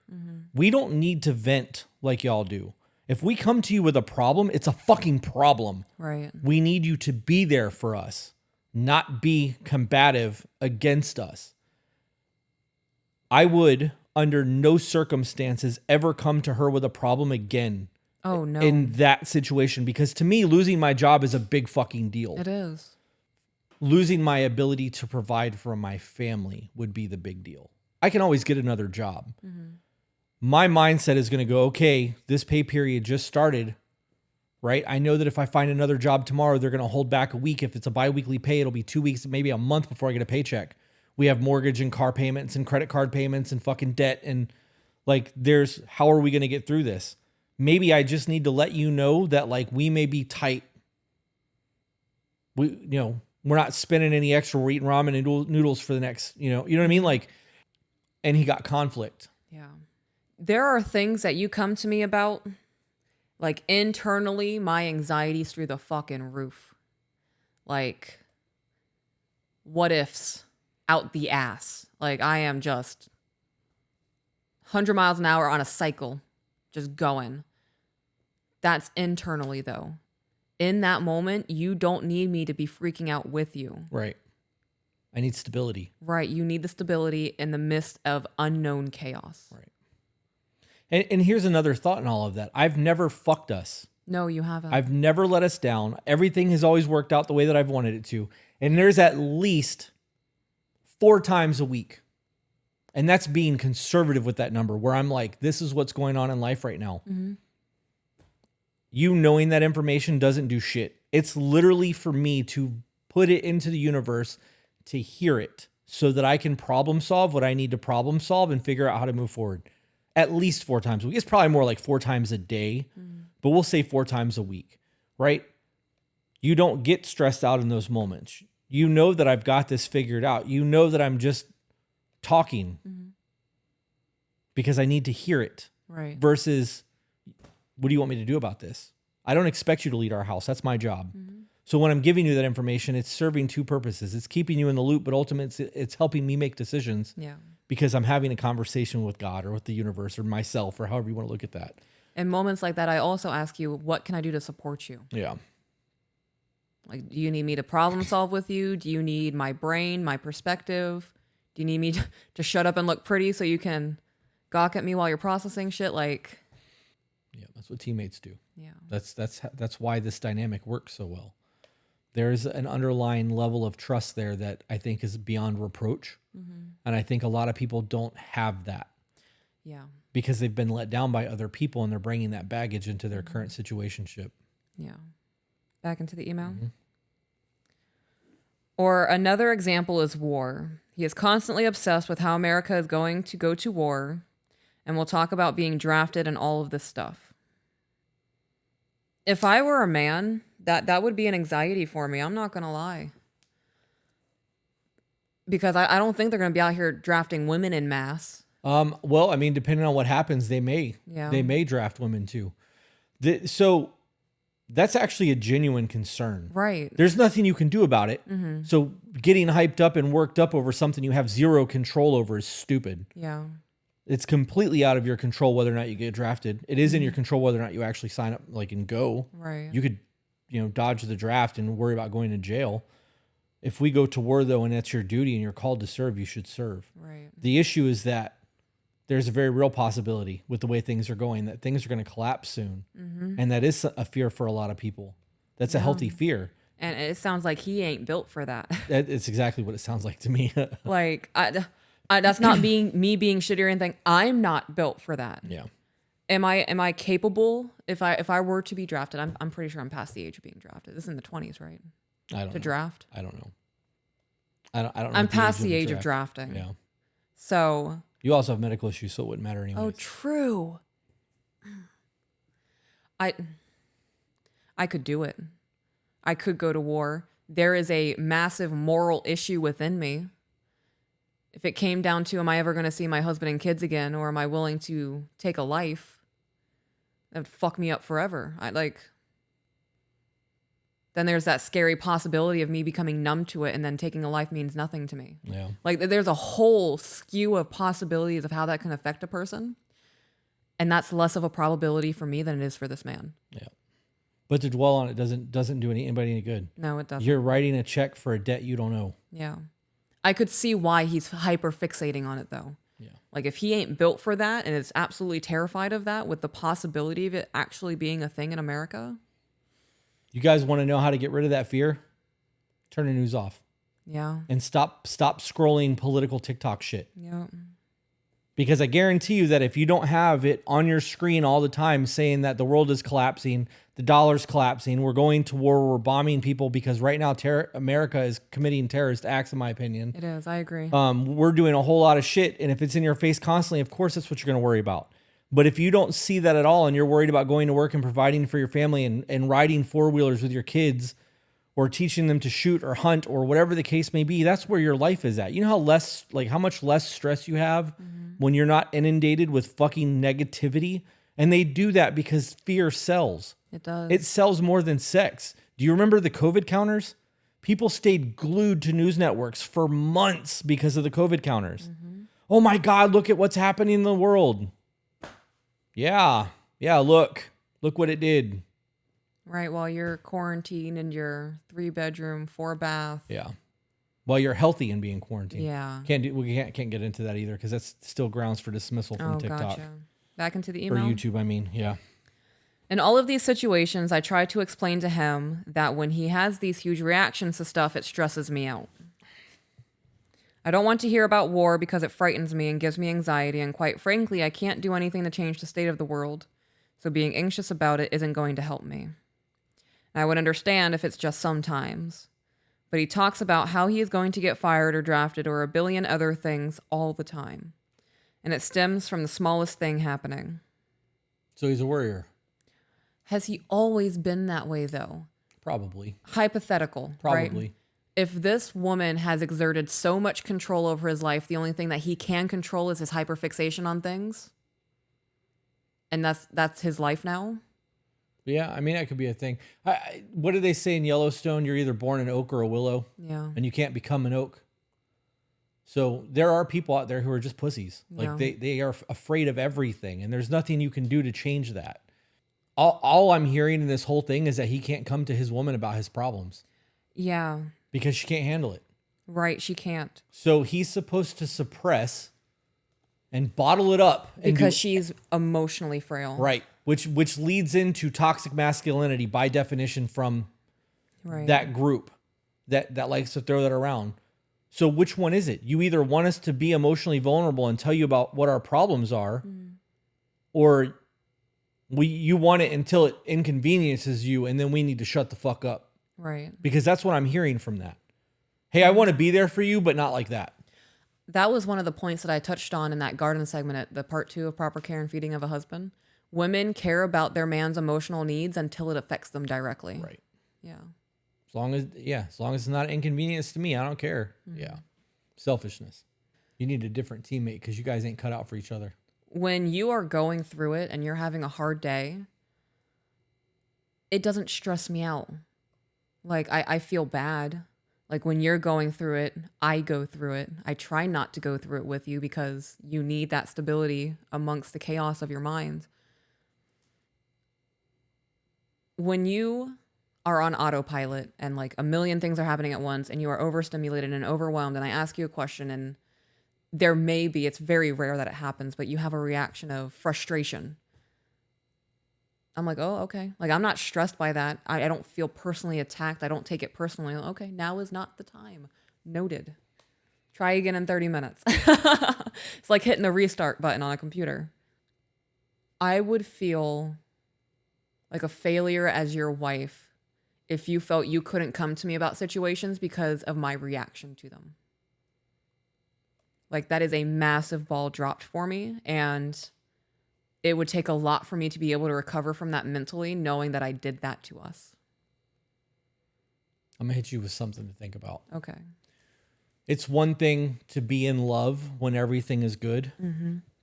We don't need to vent like y'all do. If we come to you with a problem, it's a fucking problem. Right. We need you to be there for us, not be combative against us. I would, under no circumstances, ever come to her with a problem again. Oh, no. In that situation, because to me, losing my job is a big fucking deal. It is. Losing my ability to provide for my family would be the big deal. I can always get another job. My mindset is going to go, okay, this pay period just started, right? I know that if I find another job tomorrow, they're going to hold back a week. If it's a biweekly pay, it'll be 2 weeks, maybe a month before I get a paycheck. We have mortgage and car payments and credit card payments and fucking debt. And like, how are we going to get through this? Maybe I just need to let you know that like we may be tight. We're not spending any extra. We're eating ramen and noodles for the next, you know what I mean? Like, and he got conflict. Yeah. There are things that you come to me about, like internally, my anxiety's through the fucking roof. Like, what ifs out the ass. Like, I am just 100 miles an hour on a cycle, just going. That's internally, though. In that moment, you don't need me to be freaking out with you. Right. I need stability. Right. You need the stability in the midst of unknown chaos. Right. And here's another thought in all of that. I've never fucked us. No, you haven't. I've never let us down. Everything has always worked out the way that I've wanted it to. And there's at least 4 times a week. And that's being conservative with that number, where I'm like, this is what's going on in life right now. You knowing that information doesn't do shit. It's literally for me to put it into the universe, to hear it, so that I can problem solve what I need to problem solve and figure out how to move forward. At least 4 times a week. It's probably more like 4 times a day, but we'll say 4 times a week, right? You don't get stressed out in those moments. You know that I've got this figured out. You know that I'm just talking because I need to hear it. Right. Versus, what do you want me to do about this? I don't expect you to lead our house. That's my job. So when I'm giving you that information, it's serving 2 purposes. It's keeping you in the loop, but ultimately it's helping me make decisions. Yeah. Because I'm having a conversation with God or with the universe or myself or however you want to look at that. In moments like that, I also ask you, what can I do to support you? Yeah. Like, do you need me to problem solve with you? Do you need my brain, my perspective? Do you need me to shut up and look pretty so you can gawk at me while you're processing shit? Like, yeah, that's what teammates do. Yeah. That's why this dynamic works so well. There's an underlying level of trust there that I think is beyond reproach. And I think a lot of people don't have that. Yeah. Because they've been let down by other people and they're bringing that baggage into their current situationship. Yeah. Back into the email. Or another example is war. He is constantly obsessed with how America is going to go to war, and we'll talk about being drafted and all of this stuff. If I were a man, that would be an anxiety for me. I'm not going to lie. Because I don't think they're going to be out here drafting women in mass. Well, I mean, depending on what happens, they may draft women too. So that's actually a genuine concern. Right. There's nothing you can do about it. So getting hyped up and worked up over something you have zero control over is stupid. Yeah. It's completely out of your control whether or not you get drafted. It is in your control whether or not you actually sign up, like, and go. Right. You could, dodge the draft and worry about going to jail. If we go to war, though, and that's your duty and you're called to serve, you should serve. Right. The issue is that there's a very real possibility with the way things are going that things are going to collapse soon. And that is a fear for a lot of people. That's a healthy fear. And it sounds like he ain't built for that. It's exactly what it sounds like to me. Like, that's not me being shitty or anything. I'm not built for that. Yeah. Am I capable if I were to be drafted? I'm pretty sure I'm past the age of being drafted. This is in the 20s, right? I don't know. Draft. I don't know. I don't know. I'm past the age of drafting. Yeah. So You also have medical issues, so it wouldn't matter anyway. oh, true. I could do it. I could go to war. There is a massive moral issue within me. If it came down to, am I ever going to see my husband and kids again, or am I willing to take a life? That would fuck me up forever. Then there's that scary possibility of me becoming numb to it, and then taking a life means nothing to me. Yeah. Like, there's a whole skew of possibilities of how that can affect a person. And that's less of a probability for me than it is for this man. Yeah. But to dwell on it doesn't do anybody any good. No, it doesn't. You're writing a check for a debt you don't owe. Yeah. I could see why he's hyper fixating on it, though. Yeah. Like, if he ain't built for that and is absolutely terrified of that, with the possibility of it actually being a thing in America. You guys want to know how to get rid of that fear? Turn the news off. Yeah. And stop scrolling political TikTok shit. Yeah. Because I guarantee you that if you don't have it on your screen all the time saying that the world is collapsing, the dollar's collapsing, we're going to war, we're bombing people, because right now America is committing terrorist acts, in my opinion. It is. I agree. We're doing a whole lot of shit. And if it's in your face constantly, of course, that's what you're going to worry about. But if you don't see that at all and you're worried about going to work and providing for your family and riding four-wheelers with your kids or teaching them to shoot or hunt or whatever the case may be, that's where your life is at. You know how much less stress you have when you're not inundated with fucking negativity? And they do that because fear sells. It does. It sells more than sex. Do you remember the COVID counters? People stayed glued to news networks for months because of the COVID counters. Oh my God, look at what's happening in the world. Yeah, look what it did. Right, while you're quarantined in your 3-bedroom, 4-bath. Yeah. While you're healthy and being quarantined. Yeah. We can't get into that either because that's still grounds for dismissal from TikTok. Gotcha. Back into the Or email. YouTube, I mean, yeah. In all of these situations, I try to explain to him that when he has these huge reactions to stuff, it stresses me out. I don't want to hear about war because it frightens me and gives me anxiety, and quite frankly, I can't do anything to change the state of the world, so being anxious about it isn't going to help me. And I would understand if it's just sometimes. But he talks about how he is going to get fired or drafted or a billion other things all the time. And it stems from the smallest thing happening. So he's a worrier. Has he always been that way, though? Probably. Hypothetical, Probably. right? If this woman has exerted so much control over his life, the only thing that he can control is his hyperfixation on things, and that's his life now. Yeah, I mean, that could be a thing. What do they say in Yellowstone? You're either born an oak or a willow. Yeah. And you can't become an oak. So there are people out there who are just pussies. Yeah. Like they are afraid of everything, and there's nothing you can do to change that. All I'm hearing in this whole thing is that he can't come to his woman about his problems. Yeah. Because she can't handle it. Right, she can't. So he's supposed to suppress and bottle it up. Because she's emotionally frail. Right. Which leads into toxic masculinity by definition from that group that likes to throw that around. So which one is it? You either want us to be emotionally vulnerable and tell you about what our problems are, or you want it until it inconveniences you, and then we need to shut the fuck up. Right. Because that's what I'm hearing from that. Hey, I want to be there for you, but not like that. That was one of the points that I touched on in that garden segment at the part 2 of Proper Care and Feeding of a Husband. Women care about their man's emotional needs until it affects them directly. Right. Yeah. As long as it's not an inconvenience to me, I don't care. Yeah. Selfishness. You need a different teammate because you guys ain't cut out for each other. When you are going through it and you're having a hard day, it doesn't stress me out. Like, I feel bad. Like, when you're going through it, I go through it. I try not to go through it with you because you need that stability amongst the chaos of your mind. When you are on autopilot and like a million things are happening at once and you are overstimulated and overwhelmed, and I ask you a question and there may be, it's very rare that it happens, but you have a reaction of frustration. I'm like, oh, okay. Like, I'm not stressed by that. I don't feel personally attacked. I don't take it personally. Okay, now is not the time. Noted. Try again in 30 minutes. It's like hitting the restart button on a computer. I would feel like a failure as your wife if you felt you couldn't come to me about situations because of my reaction to them. Like, that is a massive ball dropped for me, and it would take a lot for me to be able to recover from that mentally, knowing that I did that to us. I'm going to hit you with something to think about. Okay. It's one thing to be in love when everything is good,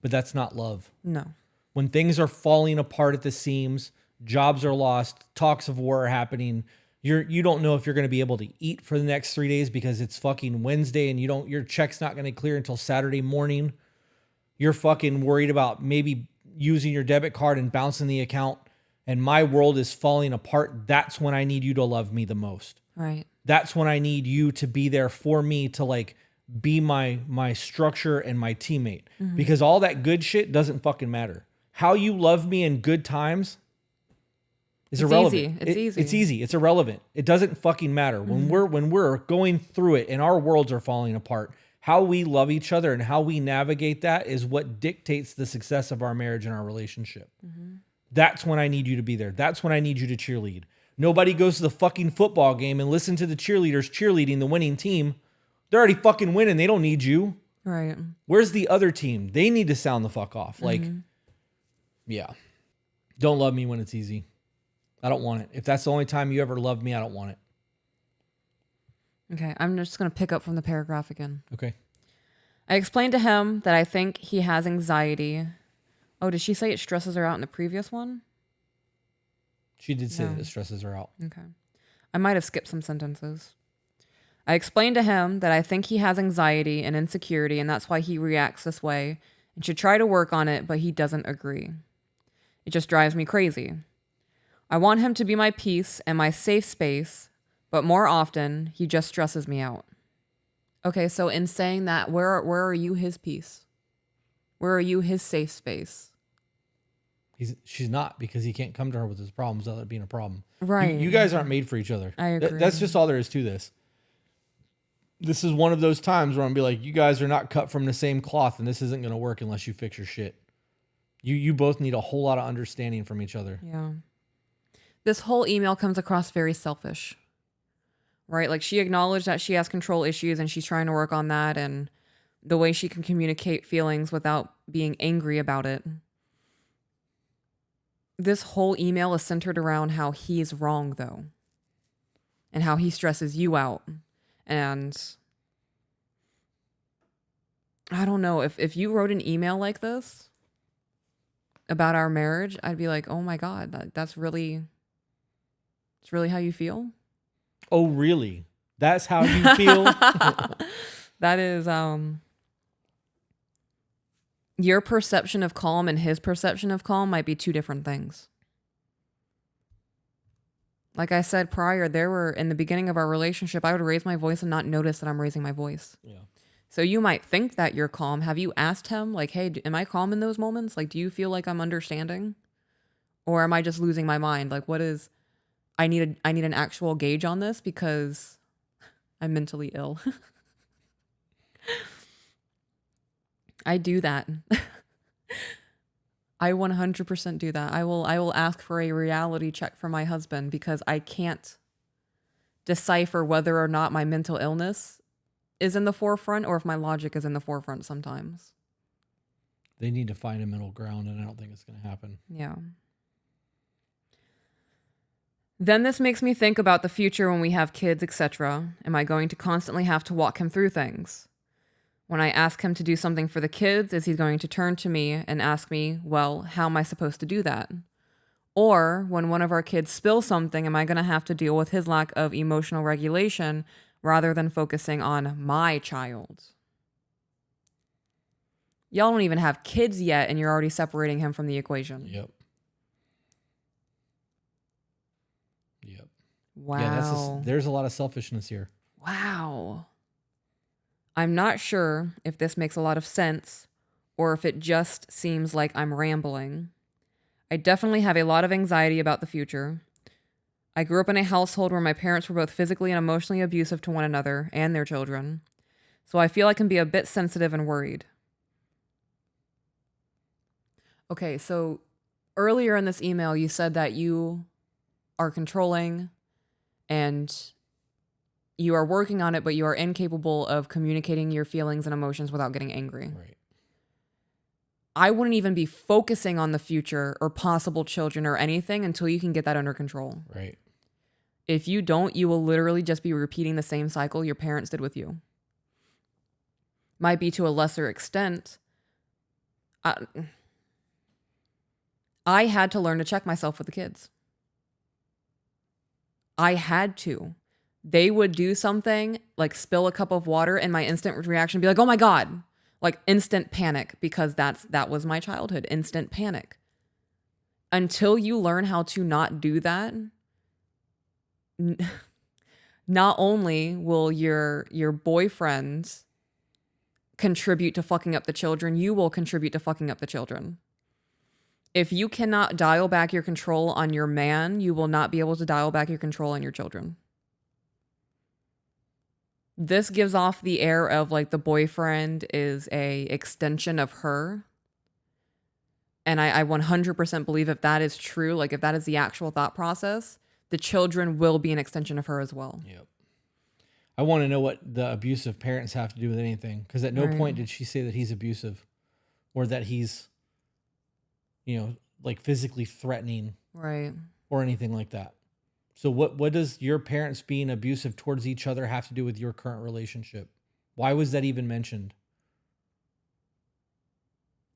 but that's not love. No. When things are falling apart at the seams, jobs are lost, talks of war are happening, you don't know if you're going to be able to eat for the next 3 days because it's fucking Wednesday and your check's not going to clear until Saturday morning. You're fucking worried about maybe using your debit card and bouncing the account, and my world is falling apart. That's when I need you to love me the most. Right. That's when I need you to be there for me, to like be my structure and my teammate, because all that good shit doesn't fucking matter. How you love me in good times is irrelevant. It's easy. It's easy. It's irrelevant. It doesn't fucking matter. When we're going through it and our worlds are falling apart, how we love each other and how we navigate that is what dictates the success of our marriage and our relationship. That's when I need you to be there. That's when I need you to cheerlead. Nobody goes to the fucking football game and listen to the cheerleaders cheerleading the winning team. They're already fucking winning. They don't need you. Right. Where's the other team? They need to sound the fuck off. Like, yeah. Don't love me when it's easy. I don't want it. If that's the only time you ever loved me, I don't want it. Okay. I'm just going to pick up from the paragraph again. Okay. I explained to him that I think he has anxiety. Oh, did she say it stresses her out in the previous one? She did say that it stresses her out. Okay. I might have skipped some sentences. I explained to him that I think he has anxiety and insecurity, and that's why he reacts this way, and should try to work on it, but he doesn't agree. It just drives me crazy. I want him to be my peace and my safe space, but more often, he just stresses me out. Okay, so in saying that, where are you his peace? Where are you his safe space? She's not, because he can't come to her with his problems without it being a problem. Right. You guys aren't made for each other. I agree. That's just all there is to this. This is one of those times where I'm be like, you guys are not cut from the same cloth, and this isn't going to work unless you fix your shit. You both need a whole lot of understanding from each other. Yeah. This whole email comes across very selfish, right? Like, she acknowledged that she has control issues and she's trying to work on that, and the way she can communicate feelings without being angry about it. This whole email is centered around how he's wrong, though, and how he stresses you out. And I don't know, if you wrote an email like this about our marriage, I'd be like, oh my God, it's really how you feel? Oh, really? That's how you feel? That is, your perception of calm and his perception of calm might be two different things. Like I said prior, in the beginning of our relationship, I would raise my voice and not notice that I'm raising my voice. Yeah. So you might think that you're calm. Have you asked him, like, hey, am I calm in those moments? Like, do you feel like I'm understanding? Or am I just losing my mind? Like, I need an actual gauge on this because I'm mentally ill. I do that. I 100% do that. I will ask for a reality check from my husband because I can't decipher whether or not my mental illness is in the forefront or if my logic is in the forefront sometimes. They need to find a middle ground, and I don't think it's going to happen. Yeah. Then this makes me think about the future when we have kids, etc. Am I going to constantly have to walk him through things? When I ask him to do something for the kids, is he going to turn to me and ask me, well, how am I supposed to do that? Or when one of our kids spills something, am I going to have to deal with his lack of emotional regulation rather than focusing on my child? Y'all don't even have kids yet, and you're already separating him from the equation. Yep. Wow. there's a lot of selfishness here. Wow. I'm not sure if this makes a lot of sense or if it just seems like I'm rambling. I definitely have a lot of anxiety about the future. I grew up in a household where my parents were both physically and emotionally abusive to one another and their children, so I feel I can be a bit sensitive and worried. Okay, so earlier in this email, you said that you are controlling and you are working on it, but you are incapable of communicating your feelings and emotions without getting angry. Right. I wouldn't even be focusing on the future or possible children or anything until you can get that under control. Right. If you don't, you will literally just be repeating the same cycle your parents did with you. Might be to a lesser extent. I had to learn to check myself with the kids. I had to. They would do something like spill a cup of water and my instant reaction would be like, oh my God, like instant panic, because that was my childhood, instant panic. Until you learn how to not do that, not only will your boyfriends contribute to fucking up the children, you will contribute to fucking up the children. If you cannot dial back your control on your man, you will not be able to dial back your control on your children. This gives off the air of like the boyfriend is a extension of her. And I 100% believe if that is true, like if that is the actual thought process, the children will be an extension of her as well. Yep. I want to know what the abusive parents have to do with anything, because at no Right. point did she say that he's abusive or that he's, like physically threatening Right. or anything like that. So what does your parents being abusive towards each other have to do with your current relationship? Why was that even mentioned?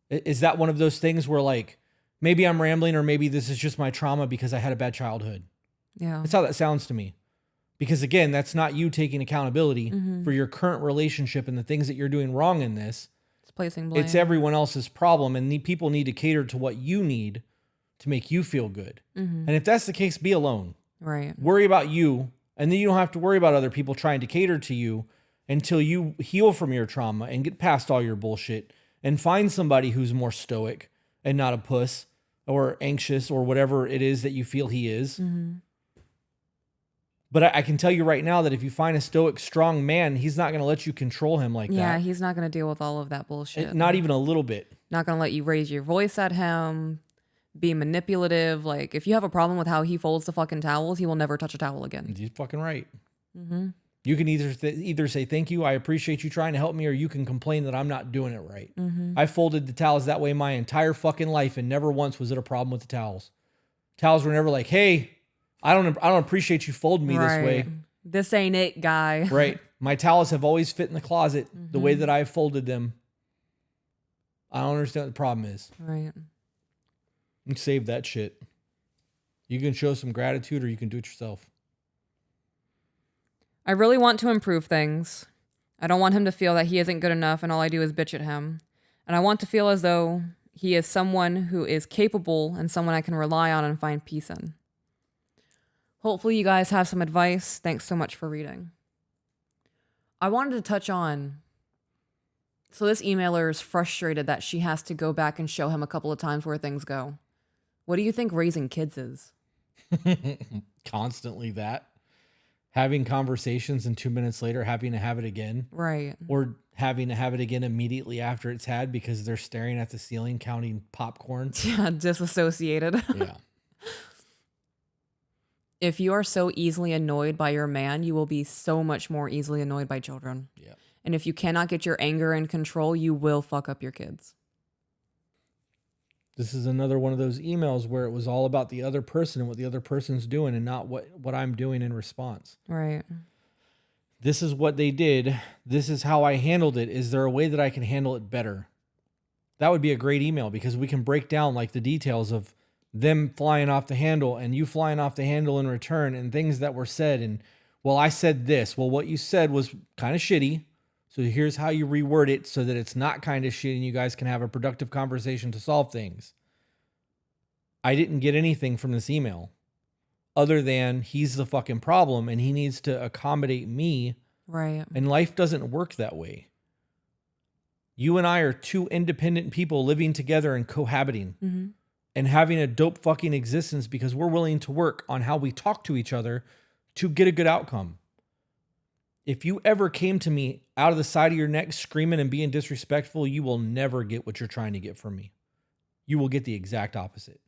Is that one of those things where like, maybe I'm rambling or maybe this is just my trauma because I had a bad childhood? Yeah. That's how that sounds to me. Because again, that's not you taking accountability for your current relationship and the things that you're doing wrong in this. It's placing blame. It's everyone else's problem, and people need to cater to what you need to make you feel good. And if that's the case, be alone. Right. Worry about you, and then you don't have to worry about other people trying to cater to you until you heal from your trauma and get past all your bullshit and find somebody who's more stoic and not a puss or anxious or whatever it is that you feel he is. But I can tell you right now that if you find a stoic, strong man, he's not going to let you control him like that. Yeah, he's not going to deal with all of that bullshit. Not even a little bit. Not going to let you raise your voice at him, be manipulative. Like, if you have a problem with how he folds the fucking towels, he will never touch a towel again. He's fucking right. You can either say, thank you, I appreciate you trying to help me, or you can complain that I'm not doing it right. I folded the towels that way my entire fucking life, and never once was it a problem with the towels. Towels were never like, hey, I don't appreciate you folding me this way. This ain't it, guy. Right. My towels have always fit in the closet the way that I folded them. I don't understand what the problem is. Right. You save that shit. You can show some gratitude or you can do it yourself. I really want to improve things. I don't want him to feel that he isn't good enough and all I do is bitch at him. And I want to feel as though he is someone who is capable and someone I can rely on and find peace in. Hopefully you guys have some advice. Thanks so much for reading. I wanted to touch on, so this emailer is frustrated that she has to go back and show him a couple of times where things go. What do you think raising kids is? Constantly that. Having conversations and 2 minutes later having to have it again. Right. Or having to have it again immediately after it's had because they're staring at the ceiling counting popcorn. Yeah, disassociated. Yeah. If you are so easily annoyed by your man, you will be so much more easily annoyed by children. Yeah. And if you cannot get your anger in control, you will fuck up your kids. This is another one of those emails where it was all about the other person and what the other person's doing and not what I'm doing in response. Right. This is what they did. This is how I handled it. Is there a way that I can handle it better? That would be a great email because we can break down like the details of them flying off the handle and you flying off the handle in return and things that were said. And, well, I said this. Well, what you said was kind of shitty. So here's how you reword it so that it's not kind of shitty and you guys can have a productive conversation to solve things. I didn't get anything from this email. other than he's the fucking problem and he needs to accommodate me. Right. And life doesn't work that way. You and I are two independent people living together and cohabiting and having a dope fucking existence because we're willing to work on how we talk to each other to get a good outcome. If you ever came to me out of the side of your neck screaming and being disrespectful, you will never get what you're trying to get from me. You will get the exact opposite.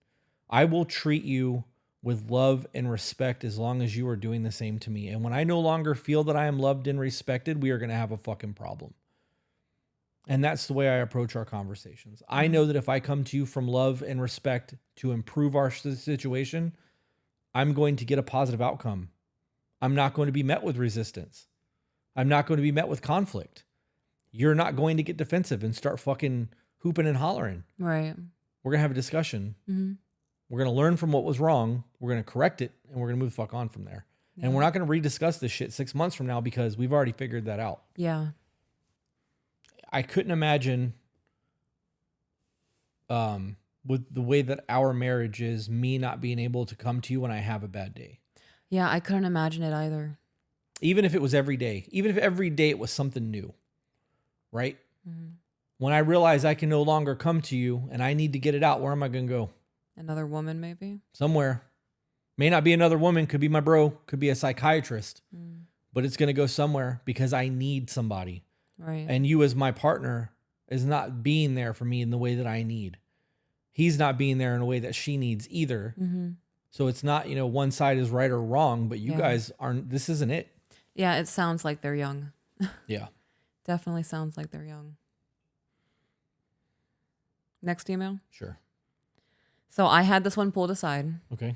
I will treat you with love and respect as long as you are doing the same to me. And when I no longer feel that I am loved and respected, we are going to have a fucking problem. And that's the way I approach our conversations. I know that if I come to you from love and respect to improve our situation, I'm going to get a positive outcome. I'm not going to be met with resistance. I'm not going to be met with conflict. You're not going to get defensive and start fucking hooping and hollering. Right. We're going to have a discussion. We're going to learn from what was wrong. We're going to correct it, and we're going to move the fuck on from there. Yeah. And we're not going to rediscuss this shit 6 months from now because we've already figured that out. Yeah. I couldn't imagine with the way that our marriage is, me not being able to come to you when I have a bad day. Yeah, I couldn't imagine it either. Even if it was every day. Even if every day it was something new. Right? When I realize I can no longer come to you and I need to get it out, where am I going to go? Another woman, maybe? Somewhere. May not be another woman. Could be my bro. Could be a psychiatrist. But it's going to go somewhere because I need somebody. Right. And you as my partner is not being there for me in the way that I need. He's not being there in a way that she needs either. So it's not, one side is right or wrong, but you guys aren't, this isn't it. Yeah, it sounds like they're young. Yeah. Definitely sounds like they're young. Next email? Sure. So I had this one pulled aside. Okay.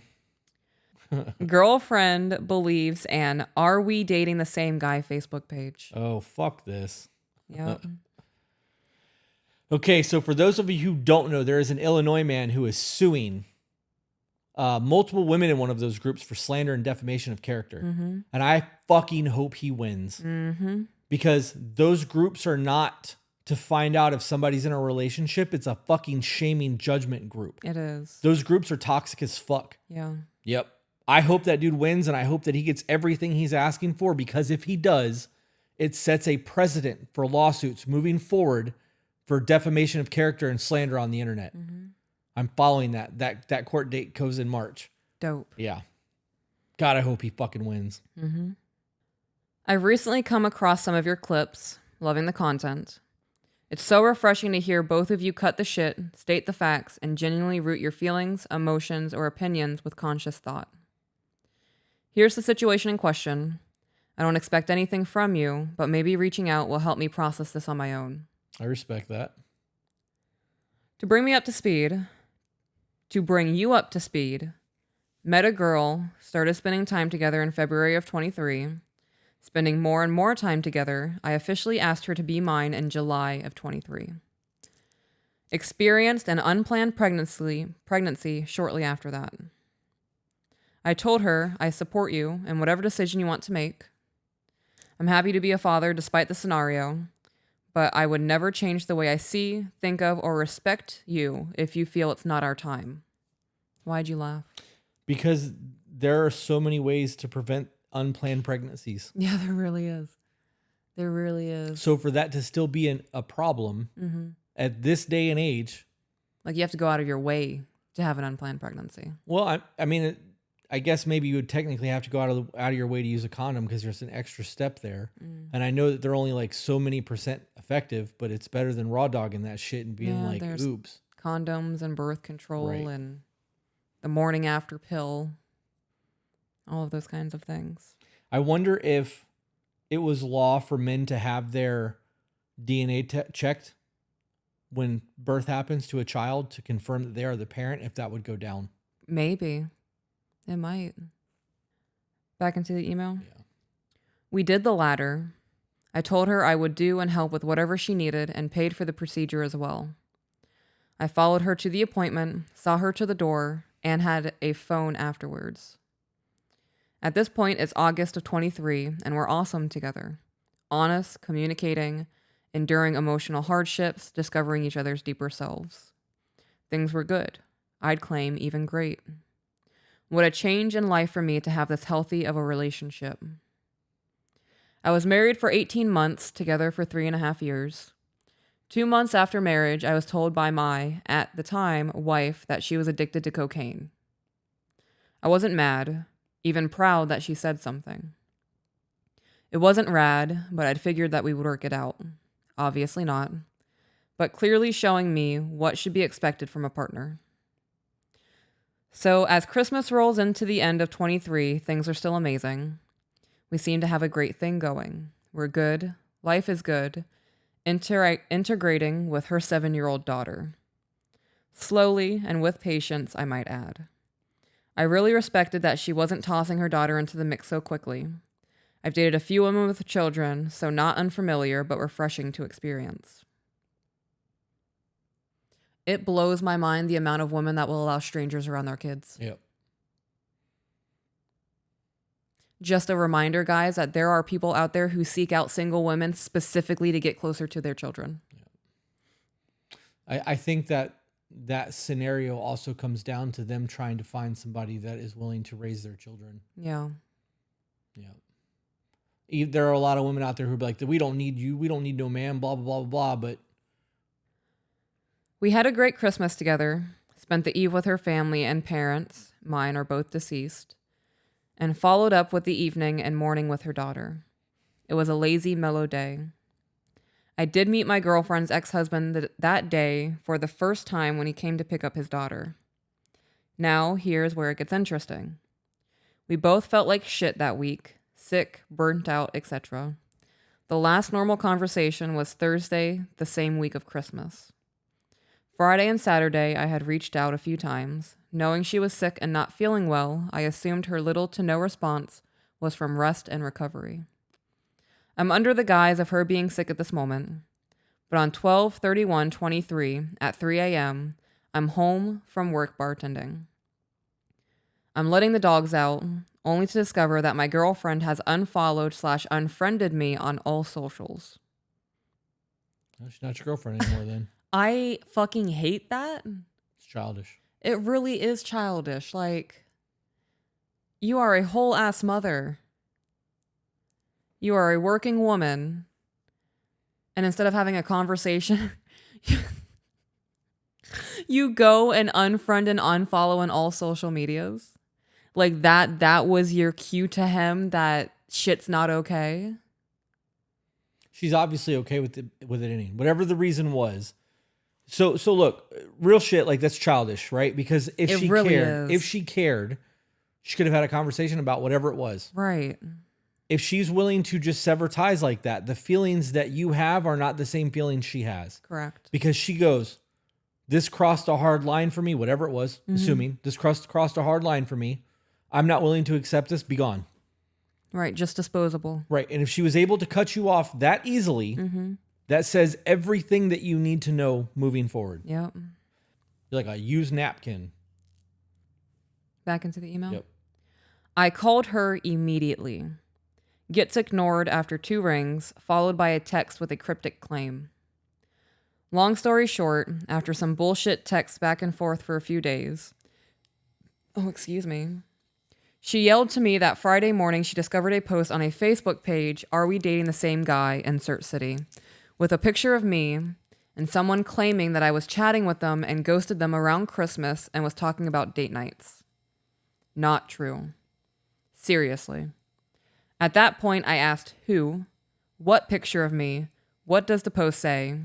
Girlfriend believes an "Are we dating the same guy" Facebook page. Oh, fuck this. Yeah. Okay, so for those of you who don't know, there is an Illinois man who is suing multiple women in one of those groups for slander and defamation of character. And I fucking hope he wins. Because those groups are not to find out if somebody's in a relationship. It's a fucking shaming judgment group. It is. Those groups are toxic as fuck. Yeah. Yep. I hope that dude wins, and I hope that he gets everything he's asking for, because if he does, it sets a precedent for lawsuits moving forward for defamation of character and slander on the internet. I'm following that. That court date goes in March. Dope. Yeah. God, I hope he fucking wins. I've recently come across some of your clips, loving the content. It's so refreshing to hear both of you cut the shit, state the facts, and genuinely root your feelings, emotions, or opinions with conscious thought. Here's the situation in question. I don't expect anything from you, but maybe reaching out will help me process this on my own. I respect that. To bring you up to speed, met a girl, started spending time together in February of 23. Spending more and more time together, I officially asked her to be mine in July of 23. Experienced an unplanned pregnancy shortly after that. I told her I support you in whatever decision you want to make. I'm happy to be a father despite the scenario, but I would never change the way I see, think of, or respect you if you feel it's not our time. Why'd you laugh? Because there are so many ways to prevent unplanned pregnancies. Yeah, there really is. There really is. So for that to still be a problem at this day and age. Like, you have to go out of your way to have an unplanned pregnancy. Well, I guess maybe you would technically have to go out of your way to use a condom because there's an extra step there. And I know that they're only like so many % effective, but it's better than raw dogging that shit and being like, oops. Condoms and birth control and the morning after pill. All of those kinds of things. I wonder if it was law for men to have their DNA checked when birth happens to a child to confirm that they are the parent, if that would go down. Maybe. It might. Back into the email? Yeah. We did the latter. I told her I would do and help with whatever she needed and paid for the procedure as well. I followed her to the appointment, saw her to the door, and had a phone afterwards. At this point, it's August of 23, and we're awesome together. Honest, communicating, enduring emotional hardships, discovering each other's deeper selves. Things were good. I'd claim even great. What a change in life for me to have this healthy of a relationship. I was married for 18 months, together for 3.5 years. 2 months after marriage, I was told by my, at the time, wife that she was addicted to cocaine. I wasn't mad, even proud that she said something. It wasn't rad, but I'd figured that we would work it out. Obviously not, but clearly showing me what should be expected from a partner. So as Christmas rolls into the end of 23, things are still amazing. We seem to have a great thing going. We're good. Life is good. Integrating with her 7-year-old daughter. Slowly and with patience, I might add. I really respected that she wasn't tossing her daughter into the mix so quickly. I've dated a few women with children, so not unfamiliar, but refreshing to experience. It blows my mind the amount of women that will allow strangers around their kids. Yep. Just a reminder, guys, that there are people out there who seek out single women specifically to get closer to their children. I think that scenario also comes down to them trying to find somebody that is willing to raise their children. Yeah. Yeah. There are a lot of women out there who are like, we don't need you. We don't need no man, blah, blah, blah, blah, blah. But we had a great Christmas together, spent the eve with her family and parents, mine are both deceased, and followed up with the evening and morning with her daughter. It was a lazy, mellow day. I did meet my girlfriend's ex-husband that day for the first time when he came to pick up his daughter. Now, here's where it gets interesting. We both felt like shit that week, sick, burnt out, etc. The last normal conversation was Thursday, the same week of Christmas. Friday and Saturday, I had reached out a few times. Knowing she was sick and not feeling well, I assumed her little to no response was from rest and recovery. I'm under the guise of her being sick at this moment, but on 12/31/23 at 3 a.m., I'm home from work bartending. I'm letting the dogs out, only to discover that my girlfriend has unfollowed/unfriended me on all socials. No, she's not your girlfriend anymore then. I fucking hate that. It's childish. It really is childish. Like, you are a whole ass mother. You are a working woman. And instead of having a conversation, you go and unfriend and unfollow in all social medias. Like that was your cue to him that shit's not okay. She's obviously okay with it ending, whatever the reason was. So look, real shit, like that's childish, right? Because if she cared, she could have had a conversation about whatever it was. Right. If she's willing to just sever ties like that, the feelings that you have are not the same feelings she has. Correct. Because she goes, this crossed a hard line for me, whatever it was, assuming this crossed a hard line for me. I'm not willing to accept this, be gone. Right, just disposable. Right, and if she was able to cut you off that easily, that says everything that you need to know moving forward. Yep. You're like a used napkin. Back into the email? Yep. I called her immediately. Gets ignored after 2 rings, followed by a text with a cryptic claim. Long story short, after some bullshit texts back and forth for a few days, she yelled to me that Friday morning she discovered a post on a Facebook page, "Are we dating the same guy? Insert city," with a picture of me and someone claiming that I was chatting with them and ghosted them around Christmas and was talking about date nights. Not true. Seriously. At that point, I asked who, what picture of me, what does the post say,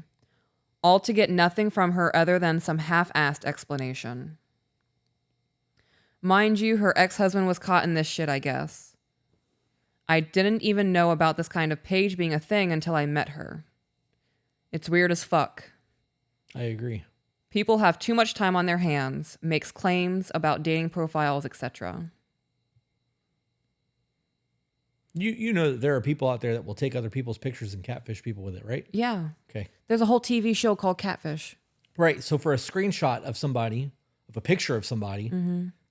all to get nothing from her other than some half-assed explanation. Mind you, her ex-husband was caught in this shit, I guess. I didn't even know about this kind of page being a thing until I met her. It's weird as fuck. I agree. People have too much time on their hands, makes claims about dating profiles, etc. You know that there are people out there that will take other people's pictures and catfish people with it, right? Yeah. Okay. There's a whole TV show called Catfish. Right. So for a screenshot of somebody, of a picture of somebody,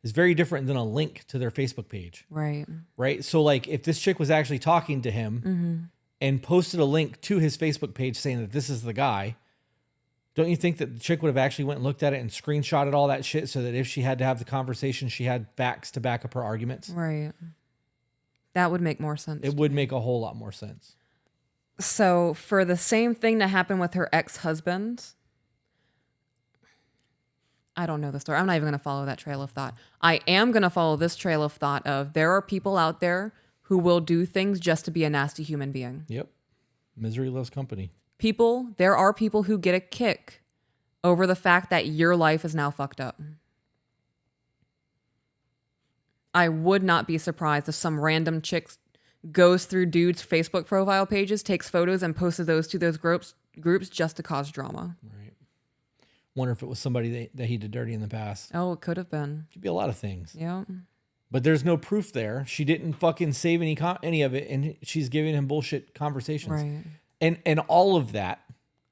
is very different than a link to their Facebook page. Right. Right. So like if this chick was actually talking to him and posted a link to his Facebook page saying that this is the guy, Don't you think that the chick would have actually went and looked at it and screenshotted all that shit so that if she had to have the conversation, she had facts to back up her arguments? Right. That would make more sense. It would make a whole lot more sense. So for the same thing to happen with her ex-husband, I don't know the story. I'm not even going to follow that trail of thought. I am going to follow this trail of thought of there are people out there who will do things just to be a nasty human being. Yep. Misery loves company. There are people who get a kick over the fact that your life is now fucked up. I would not be surprised if some random chick goes through dudes' Facebook profile pages, takes photos, and posts those to those groups just to cause drama. Right. Wonder if it was somebody that he did dirty in the past. Oh, it could have been. Could be a lot of things. Yeah. But there's no proof there. She didn't fucking save any of it, and she's giving him bullshit conversations. Right. And all of that,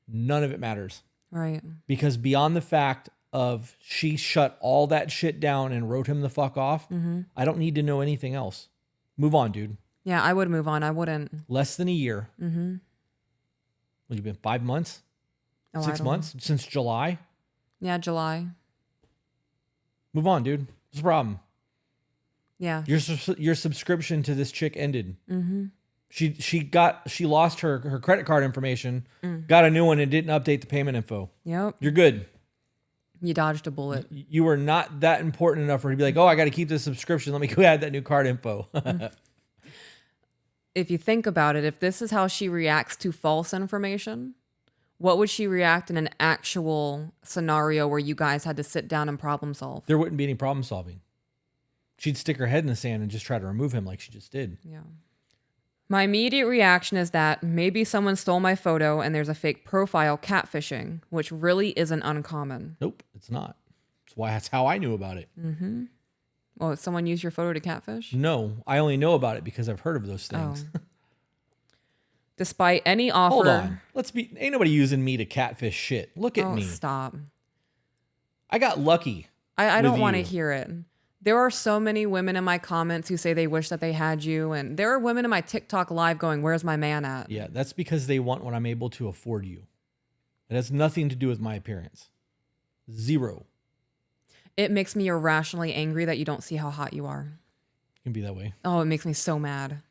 none of it matters. Right. Because beyond the fact of she shut all that shit down and wrote him the fuck off, I don't need to know anything else. Move on, dude. Yeah, I would move on. I wouldn't. Less than a year. Mm-hmm. Well, you've been 5 months? Oh, 6 months? Since July? Yeah, July. Move on, dude. What's the problem? Yeah. Your subscription to this chick ended. Mm-hmm. She lost her credit card information, got a new one, and didn't update the payment info. Yep. You're good. You dodged a bullet. You were not that important enough for her to be like, oh, I got to keep this subscription. Let me go add that new card info. If you think about it, if this is how she reacts to false information, what would she react in an actual scenario where you guys had to sit down and problem solve? There wouldn't be any problem solving. She'd stick her head in the sand and just try to remove him like she just did. Yeah. My immediate reaction is that maybe someone stole my photo and there's a fake profile catfishing, which really isn't uncommon. Nope, it's not. That's how I knew about it. Mm-hmm. Oh, someone used your photo to catfish? No, I only know about it because I've heard of those things. Oh. Despite any offer... Hold on. Ain't nobody using me to catfish shit. Look at me. Stop. I got lucky. I don't want to hear it. There are so many women in my comments who say they wish that they had you. And there are women in my TikTok live going, where's my man at? Yeah, that's because they want what I'm able to afford you. It has nothing to do with my appearance. Zero. It makes me irrationally angry that you don't see how hot you are. It can be that way. Oh, it makes me so mad.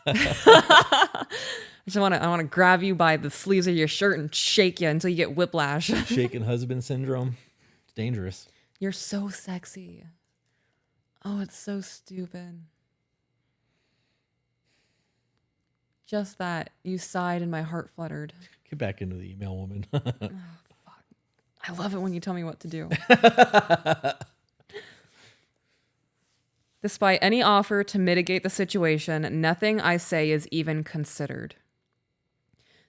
I want to grab you by the sleeves of your shirt and shake you until you get whiplash. Shaken husband syndrome. It's dangerous. You're so sexy. Oh, it's so stupid. Just that you sighed and my heart fluttered. Get back into the email, woman. Oh, fuck. I love it when you tell me what to do. Despite any offer to mitigate the situation, nothing I say is even considered.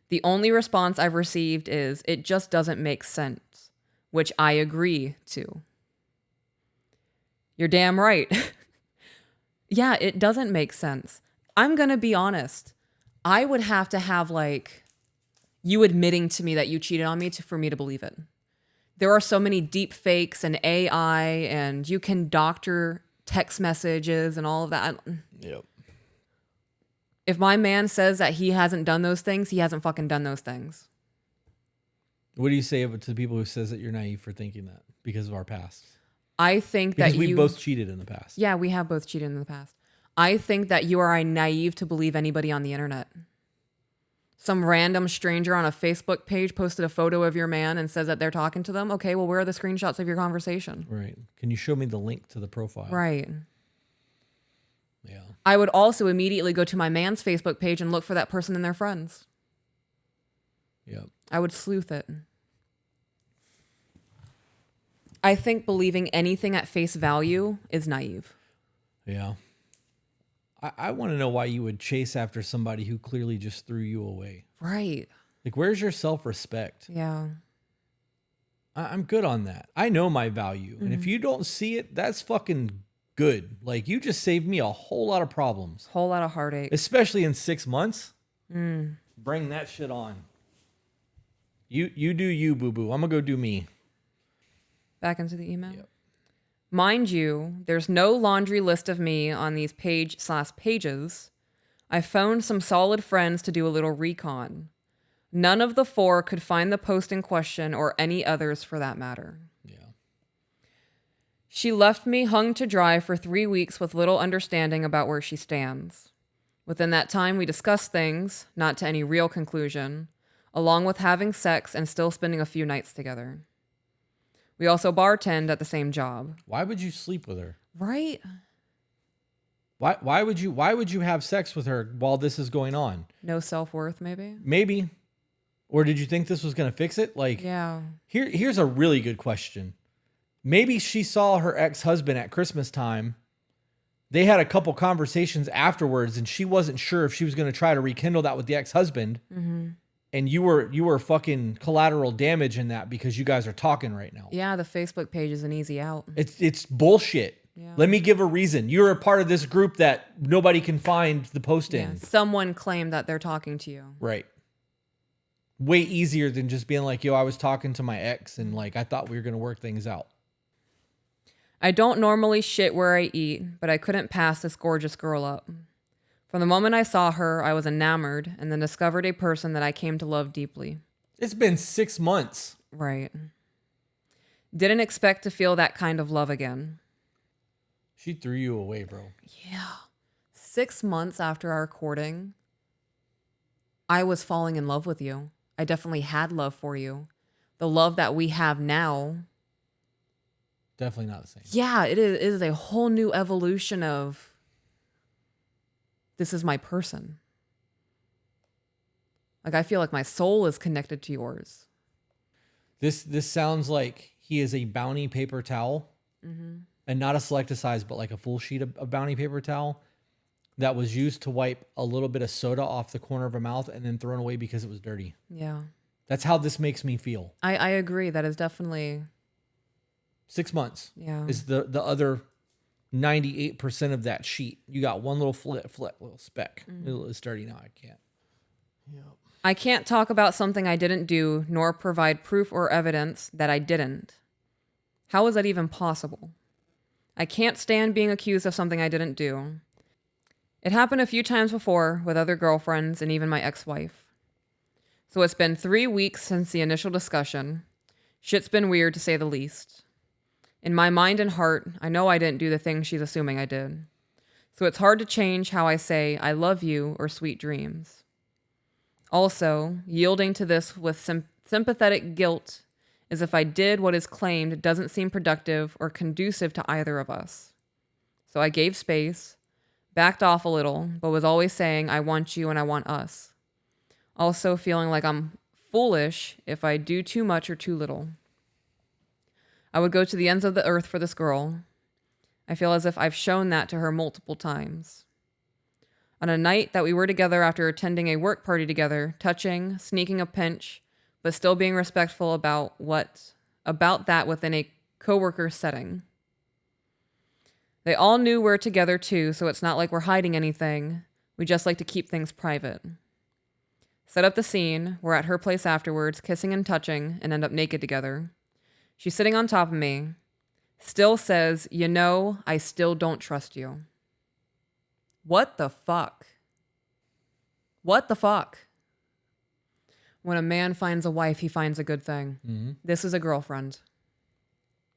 The only response I've received is, it just doesn't make sense, which I agree to. You're damn right. Yeah, it doesn't make sense. I'm going to be honest. I would have to have you admitting to me that you cheated on me for me to believe it. There are so many deep fakes and AI and you can doctor text messages and all of that. Yep. If my man says that he hasn't done those things, he hasn't fucking done those things. What do you say to the people who says that you're naive for thinking that because of our past? I think because that we both cheated in the past. Yeah, we have both cheated in the past. I think that you are naive to believe anybody on the internet. Some random stranger on a Facebook page posted a photo of your man and says that they're talking to them. Okay, well, where are the screenshots of your conversation? Right. Can you show me the link to the profile? Right. Yeah. I would also immediately go to my man's Facebook page and look for that person and their friends. Yep. I would sleuth it. I think believing anything at face value is naive. Yeah. I want to know why you would chase after somebody who clearly just threw you away. Right. Like, where's your self-respect? Yeah. I'm good on that. I know my value. And if you don't see it, that's fucking good. Like, you just saved me a whole lot of problems. Whole lot of heartache. Especially in 6 months. Bring that shit on. You do you, boo-boo. I'm going to go do me. Back into the email? Yep. Mind you, there's no laundry list of me on these pages. I phoned some solid friends to do a little recon. None of the four could find the post in question or any others for that matter. Yeah. She left me hung to dry for 3 weeks with little understanding about where she stands. Within that time, we discussed things, not to any real conclusion, along with having sex and still spending a few nights together. We also bartend at the same job. Why would you sleep with her? Right? Why would you have sex with her while this is going on? No self-worth, maybe? Maybe. Or did you think this was going to fix it? Like, Yeah. Here's a really good question. Maybe she saw her ex-husband at Christmas time. They had a couple conversations afterwards, and she wasn't sure if she was going to try to rekindle that with the ex-husband. Mm-hmm. And you were fucking collateral damage in that because you guys are talking right now. Yeah, the Facebook page is an easy out. It's bullshit. Yeah. Let me give a reason. You're a part of this group that nobody can find the post in. Someone claimed that they're talking to you. Right. Way easier than just being like, yo, I was talking to my ex and like I thought we were going to work things out. I don't normally shit where I eat, but I couldn't pass this gorgeous girl up. From the moment I saw her, I was enamored and then discovered a person that I came to love deeply. It's been 6 months. Right. Didn't expect to feel that kind of love again. She threw you away, bro. Yeah. 6 months after our courting, I was falling in love with you. I definitely had love for you. The love that we have now. Definitely not the same. Yeah, it is a whole new evolution of this is my person. Like, I feel like my soul is connected to yours. This sounds like he is a bounty paper towel. Mm-hmm. And not a selected size, but like a full sheet of bounty paper towel that was used to wipe a little bit of soda off the corner of her mouth and then thrown away because it was dirty. Yeah. That's how this makes me feel. I agree. That is definitely 6 months. Yeah. Is the other 98% of that sheet. You got one little little speck. It's dirty now. I can't. Yep. I can't talk about something I didn't do, nor provide proof or evidence that I didn't. How is that even possible? I can't stand being accused of something I didn't do. It happened a few times before with other girlfriends and even my ex-wife. So it's been 3 weeks since the initial discussion. Shit's been weird to say the least. In my mind and heart, I know I didn't do the thing she's assuming I did. So it's hard to change how I say I love you or sweet dreams. Also, yielding to this with sympathetic guilt as if I did what is claimed doesn't seem productive or conducive to either of us. So I gave space, backed off a little, but was always saying I want you and I want us. Also feeling like I'm foolish if I do too much or too little. I would go to the ends of the earth for this girl. I feel as if I've shown that to her multiple times. On a night that we were together after attending a work party together, touching, sneaking a pinch, but still being respectful about that within a coworker setting. They all knew we're together too, so it's not like we're hiding anything. We just like to keep things private. Set up the scene. We're at her place afterwards, kissing and touching, and end up naked together. She's sitting on top of me. Still says, you know, I still don't trust you. What the fuck? What the fuck? When a man finds a wife, he finds a good thing. Mm-hmm. This is a girlfriend.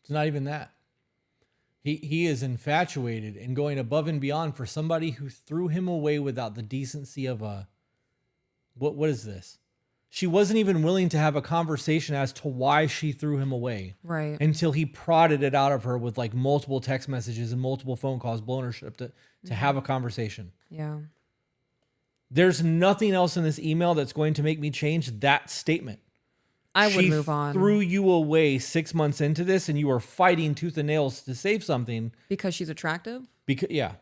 It's not even that. He is infatuated and going above and beyond for somebody who threw him away without the decency of a... What is this? She wasn't even willing to have a conversation as to why she threw him away. Right. Until he prodded it out of her with like multiple text messages and multiple phone calls, blowing her ship to have a conversation. Yeah. There's nothing else in this email that's going to make me change that statement. I would move on. She threw you away 6 months into this and you were fighting tooth and nails to save something. Because she's attractive? Yeah.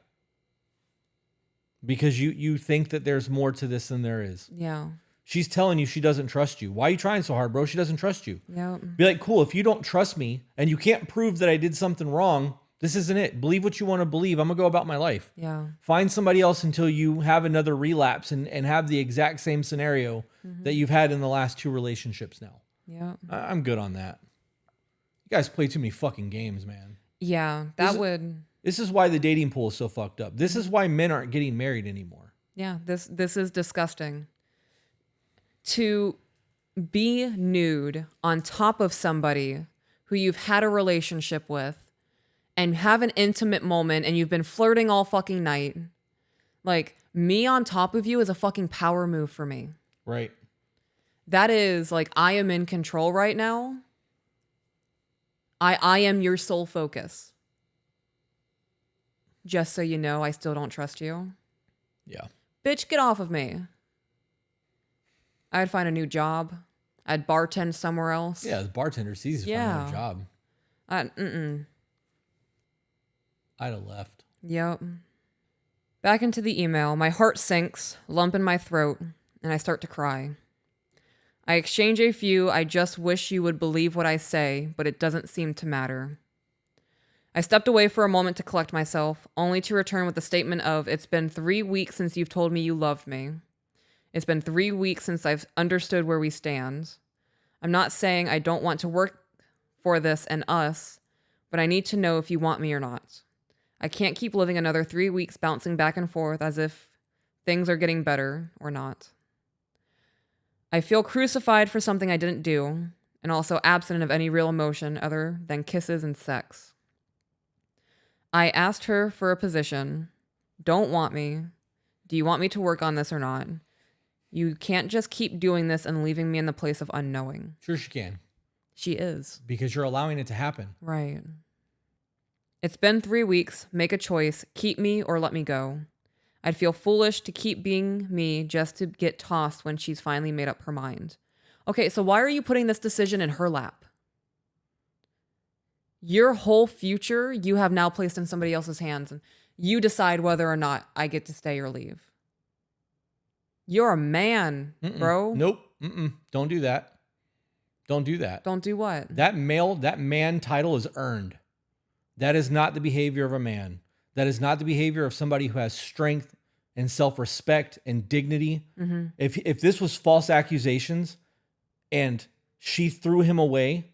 Because you think that there's more to this than there is. Yeah. She's telling you she doesn't trust you. Why are you trying so hard, bro? She doesn't trust you. Yeah. Be like, cool, if you don't trust me and you can't prove that I did something wrong, this isn't it. Believe what you want to believe. I'm going to go about my life. Yeah. Find somebody else until you have another relapse and have the exact same scenario that you've had in the last 2 relationships now. Yeah. I'm good on that. You guys play too many fucking games, man. Yeah, This is why the dating pool is so fucked up. This is why men aren't getting married anymore. Yeah, this is disgusting. To be nude on top of somebody who you've had a relationship with and have an intimate moment and you've been flirting all fucking night. Like, me on top of you is a fucking power move for me. Right. That is like, I am in control right now. I am your sole focus. Just so you know, I still don't trust you. Yeah. Bitch, get off of me. I'd find a new job. I'd bartend somewhere else. Yeah, the bartender's easy to find a job. I'd have left. Yep. Back into the email. My heart sinks, lump in my throat, and I start to cry. I exchange a few, I just wish you would believe what I say, but it doesn't seem to matter. I stepped away for a moment to collect myself, only to return with the statement of, it's been 3 weeks since you've told me you love me. It's been 3 weeks since I've understood where we stand. I'm not saying I don't want to work for this and us, but I need to know if you want me or not. I can't keep living another 3 weeks bouncing back and forth as if things are getting better or not. I feel crucified for something I didn't do, and also absent of any real emotion other than kisses and sex. I asked her for a position. Don't want me. Do you want me to work on this or not? You can't just keep doing this and leaving me in the place of unknowing. Sure she can. She is. Because you're allowing it to happen. Right. It's been 3 weeks. Make a choice. Keep me or let me go. I'd feel foolish to keep being me just to get tossed when she's finally made up her mind. Okay, so why are you putting this decision in her lap? Your whole future you have now placed in somebody else's hands, and you decide whether or not I get to stay or leave. You're a man, bro. Nope. Don't do that. Don't do that. Don't do what? That man title is earned. That is not the behavior of a man. That is not the behavior of somebody who has strength and self-respect and dignity. Mm-hmm. If this was false accusations and she threw him away,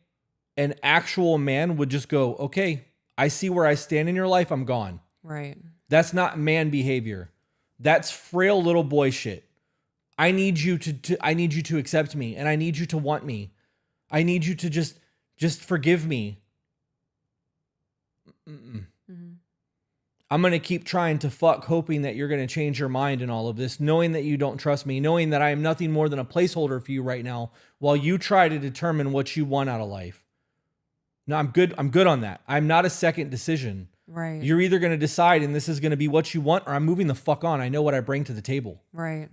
an actual man would just go, okay, I see where I stand in your life. I'm gone. Right. That's not man behavior. That's frail little boy shit. I need you to accept me, and I need you to want me. I need you to just forgive me. Mm-hmm. I'm going to keep trying to fuck, hoping that you're going to change your mind in all of this, knowing that you don't trust me, knowing that I am nothing more than a placeholder for you right now while you try to determine what you want out of life. No, I'm good on that. I'm not a second decision. Right. You're either going to decide and this is going to be what you want, or I'm moving the fuck on. I know what I bring to the table. Right.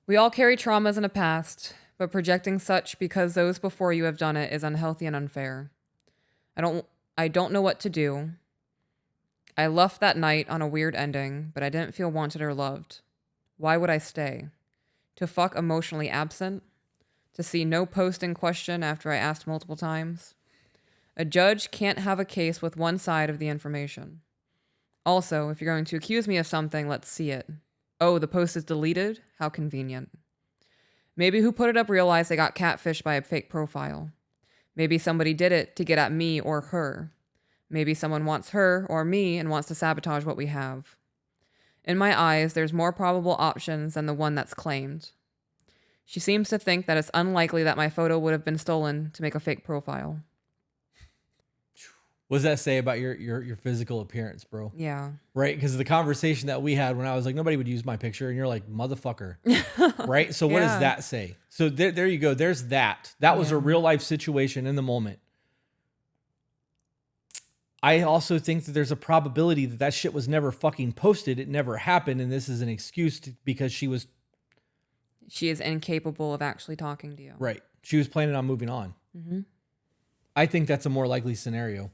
We all carry traumas in a past, but projecting such because those before you have done it is unhealthy and unfair. I don't know what to do. I left that night on a weird ending, but I didn't feel wanted or loved. Why would I stay? To fuck emotionally absent? To see no post in question after I asked multiple times? A judge can't have a case with one side of the information. Also, if you're going to accuse me of something, let's see it. Oh, the post is deleted? How convenient. Maybe who put it up realized they got catfished by a fake profile. Maybe somebody did it to get at me or her. Maybe someone wants her or me and wants to sabotage what we have. In my eyes, there's more probable options than the one that's claimed. She seems to think that it's unlikely that my photo would have been stolen to make a fake profile. What does that say about your physical appearance, bro? Yeah. Right? Because the conversation that we had when I was like, nobody would use my picture, and you're like, motherfucker. Right? So what does that say? So there you go. There's that. That was a real life situation in the moment. I also think that there's a probability that that shit was never fucking posted. It never happened. And this is an excuse because she is incapable of actually talking to you. Right. She was planning on moving on. Mm-hmm. I think that's a more likely scenario.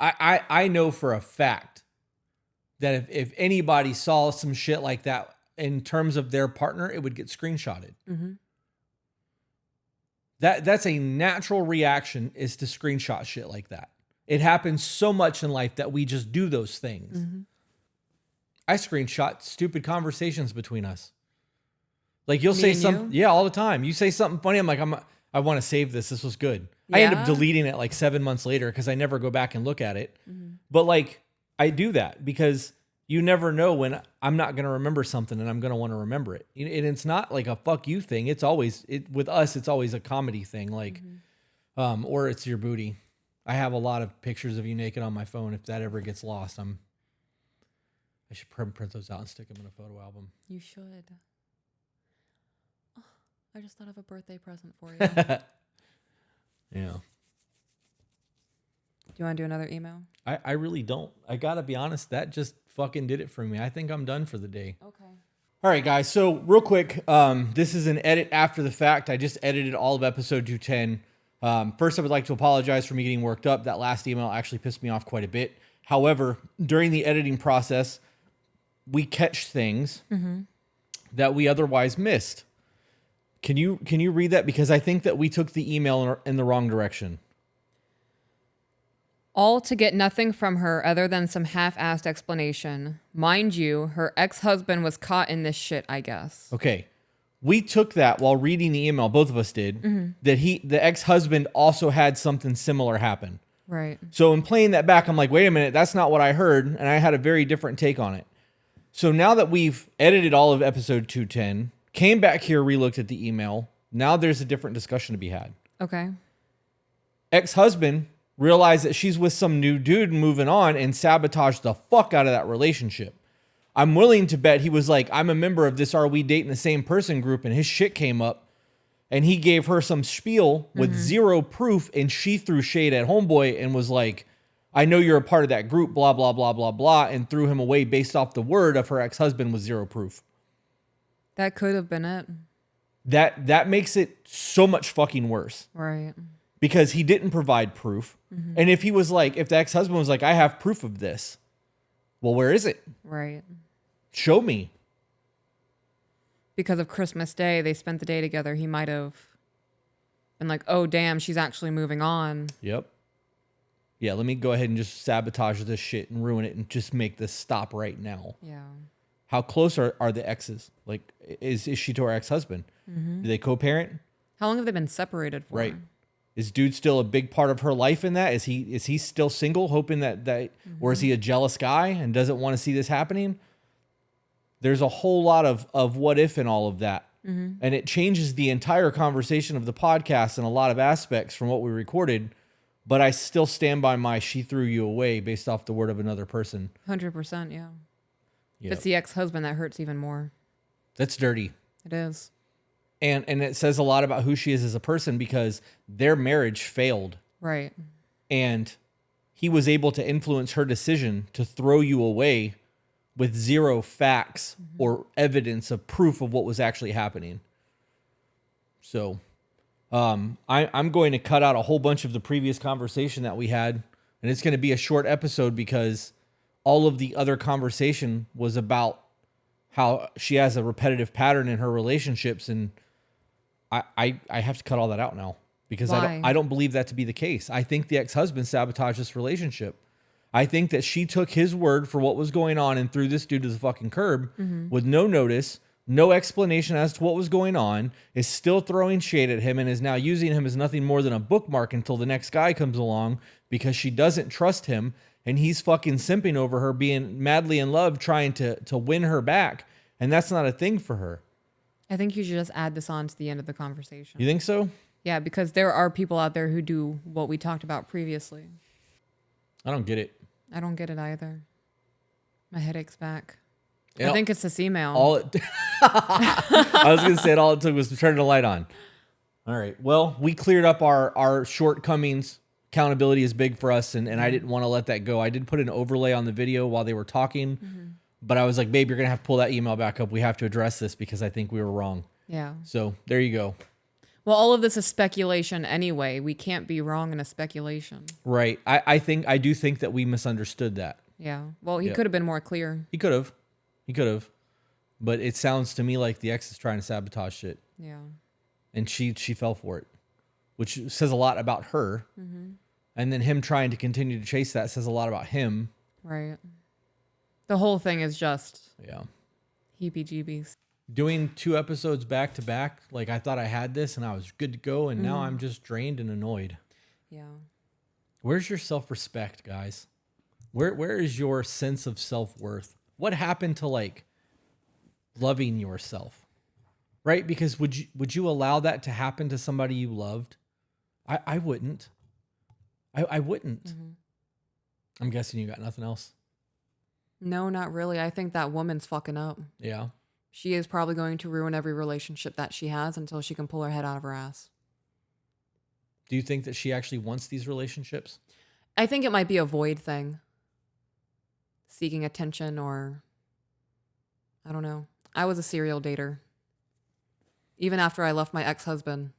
I know for a fact that if anybody saw some shit like that in terms of their partner, it would get screenshotted. Mm-hmm. That's a natural reaction, is to screenshot shit like that. It happens so much in life that we just do those things. Mm-hmm. I screenshot stupid conversations between us. Like you'll say something, all the time. You say something funny, I'm like, I want to save this. This was good. Yeah. I end up deleting it like 7 months later because I never go back and look at it. Mm-hmm. But like, I do that because you never know when I'm not going to remember something and I'm going to want to remember it. And it's not like a fuck you thing. It's always with us. It's always a comedy thing. Like, or it's your booty. I have a lot of pictures of you naked on my phone. If that ever gets lost, I should print those out and stick them in a photo album. You should. Oh, I just thought of a birthday present for you. Yeah. Do you want to do another email? I really don't. I got to be honest. That just fucking did it for me. I think I'm done for the day. Okay. All right, guys. So real quick, this is an edit after the fact. I just edited all of episode 210. First, I would like to apologize for me getting worked up. That last email actually pissed me off quite a bit. However, during the editing process, we catch things that we otherwise missed. Can you read that? Because I think that we took the email in the wrong direction. All to get nothing from her other than some half-assed explanation. Mind you, her ex-husband was caught in this shit, I guess. Okay. We took that while reading the email, both of us did, that the ex-husband also had something similar happen. Right. So in playing that back, I'm like, wait a minute, that's not what I heard. And I had a very different take on it. So now that we've edited all of episode 210, came back here, relooked at the email, now there's a different discussion to be had. Okay. Ex-husband realized that she's with some new dude moving on and sabotaged the fuck out of that relationship. I'm willing to bet he was like, I'm a member of this Are We Dating the Same Person group, and his shit came up and he gave her some spiel with zero proof, and she threw shade at homeboy and was like, I know you're a part of that group, blah, blah, blah, blah, blah, and threw him away based off the word of her ex-husband with zero proof. That could have been it. That makes it so much fucking worse. Right. Because he didn't provide proof. And if he was like, if the ex-husband was like, I have proof of this. Well, where is it? Right. Show me. Because of Christmas Day, they spent the day together. He might have been like, oh, damn, she's actually moving on. Yep. Yeah, let me go ahead and just sabotage this shit and ruin it and just make this stop right now. Yeah. How close are the exes? Like, is she to her ex-husband? Do they co-parent? How long have they been separated for? Right. Is dude still a big part of her life in that? Is he still single, hoping that or is he a jealous guy and doesn't want to see this happening? There's a whole lot of what if in all of that. And it changes the entire conversation of the podcast in a lot of aspects from what we recorded. But I still stand by my she threw you away based off the word of another person. 100%, yeah. Yep. It's the ex-husband that hurts even more. That's dirty. It is. And it says a lot about who she is as a person because their marriage failed. Right. And he was able to influence her decision to throw you away with zero facts or evidence of proof of what was actually happening. So I'm going to cut out a whole bunch of the previous conversation that we had. And it's going to be a short episode because all of the other conversation was about how she has a repetitive pattern in her relationships. And I have to cut all that out now because Why? I don't believe that to be the case. I think the ex-husband sabotaged this relationship. I think that she took his word for what was going on and threw this dude to the fucking curb with no notice, no explanation as to what was going on, is still throwing shade at him and is now using him as nothing more than a bookmark until the next guy comes along because she doesn't trust him and he's fucking simping over her, being madly in love, trying to win her back. And that's not a thing for her. I think you should just add this on to the end of the conversation. You think so? Yeah, because there are people out there who do what we talked about previously. I don't get it. I don't get it either. My headache's back. Yeah, I think it's this email. I was going to say all it took was to turn the light on. All right. Well, we cleared up our shortcomings. Accountability is big for us, and I didn't want to let that go. I did put an overlay on the video while they were talking, but I was like, babe, you're going to have to pull that email back up. We have to address this because I think we were wrong. Yeah. So there you go. Well, all of this is speculation anyway. We can't be wrong in a speculation. Right. I do think that we misunderstood that. Yeah. Well, he could have been more clear. He could have. But it sounds to me like the ex is trying to sabotage shit. Yeah. And she fell for it, which says a lot about her. And then him trying to continue to chase that says a lot about him. Right. The whole thing is just heebie-jeebies. Doing 2 episodes back to back, like I thought I had this and I was good to go, and now I'm just drained and annoyed. Yeah. Where's your self-respect, guys? Where is your sense of self-worth? what happened to like loving yourself? Right? Because would you allow that to happen to somebody you loved? I wouldn't. I wouldn't. Mm-hmm. I'm guessing you got nothing else. No, not really. I think that woman's fucking up. Yeah. She is probably going to ruin every relationship that she has until she can pull her head out of her ass. Do you think that she actually wants these relationships? I think it might be a void thing. Seeking attention, or I don't know. I was a serial dater. Even after I left my ex-husband,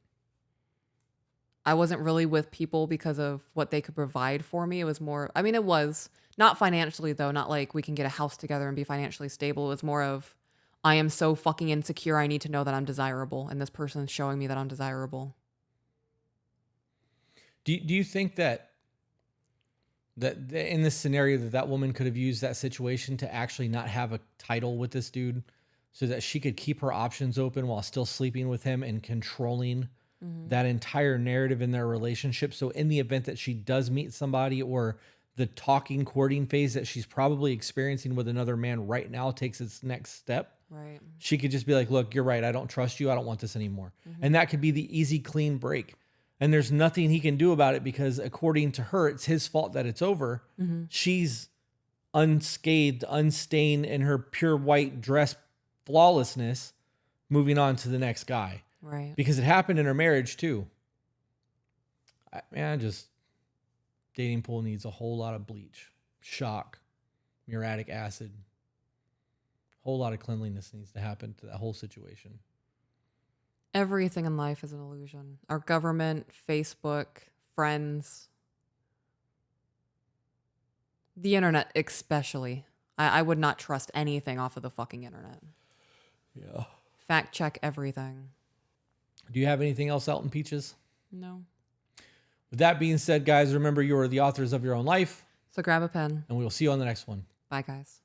I wasn't really with people because of what they could provide for me. It was more, I mean, it was not financially though, not like we can get a house together and be financially stable. It was more of, I am so fucking insecure. I need to know that I'm desirable. And this person's showing me that I'm desirable. Do you think that in this scenario that woman could have used that situation to actually not have a title with this dude so that she could keep her options open while still sleeping with him and controlling that entire narrative in their relationship? So in the event that she does meet somebody, or the talking courting phase that she's probably experiencing with another man right now takes its next step, Right. she could just be like, look, you're right. I don't trust you. I don't want this anymore. And that could be the easy, clean break. And there's nothing he can do about it because according to her, it's his fault that it's over. She's unscathed, unstained in her pure white dress flawlessness, moving on to the next guy. Right. Because it happened in her marriage too. Just dating pool needs a whole lot of bleach, shock, muriatic acid. A whole lot of cleanliness needs to happen to that whole situation. Everything in life is an illusion. Our government, Facebook, friends, the internet especially. I would not trust anything off of the fucking internet. Yeah. Fact check everything. Do you have anything else out in Peaches? No. With that being said, guys, remember you are the authors of your own life. So grab a pen. And we will see you on the next one. Bye, guys.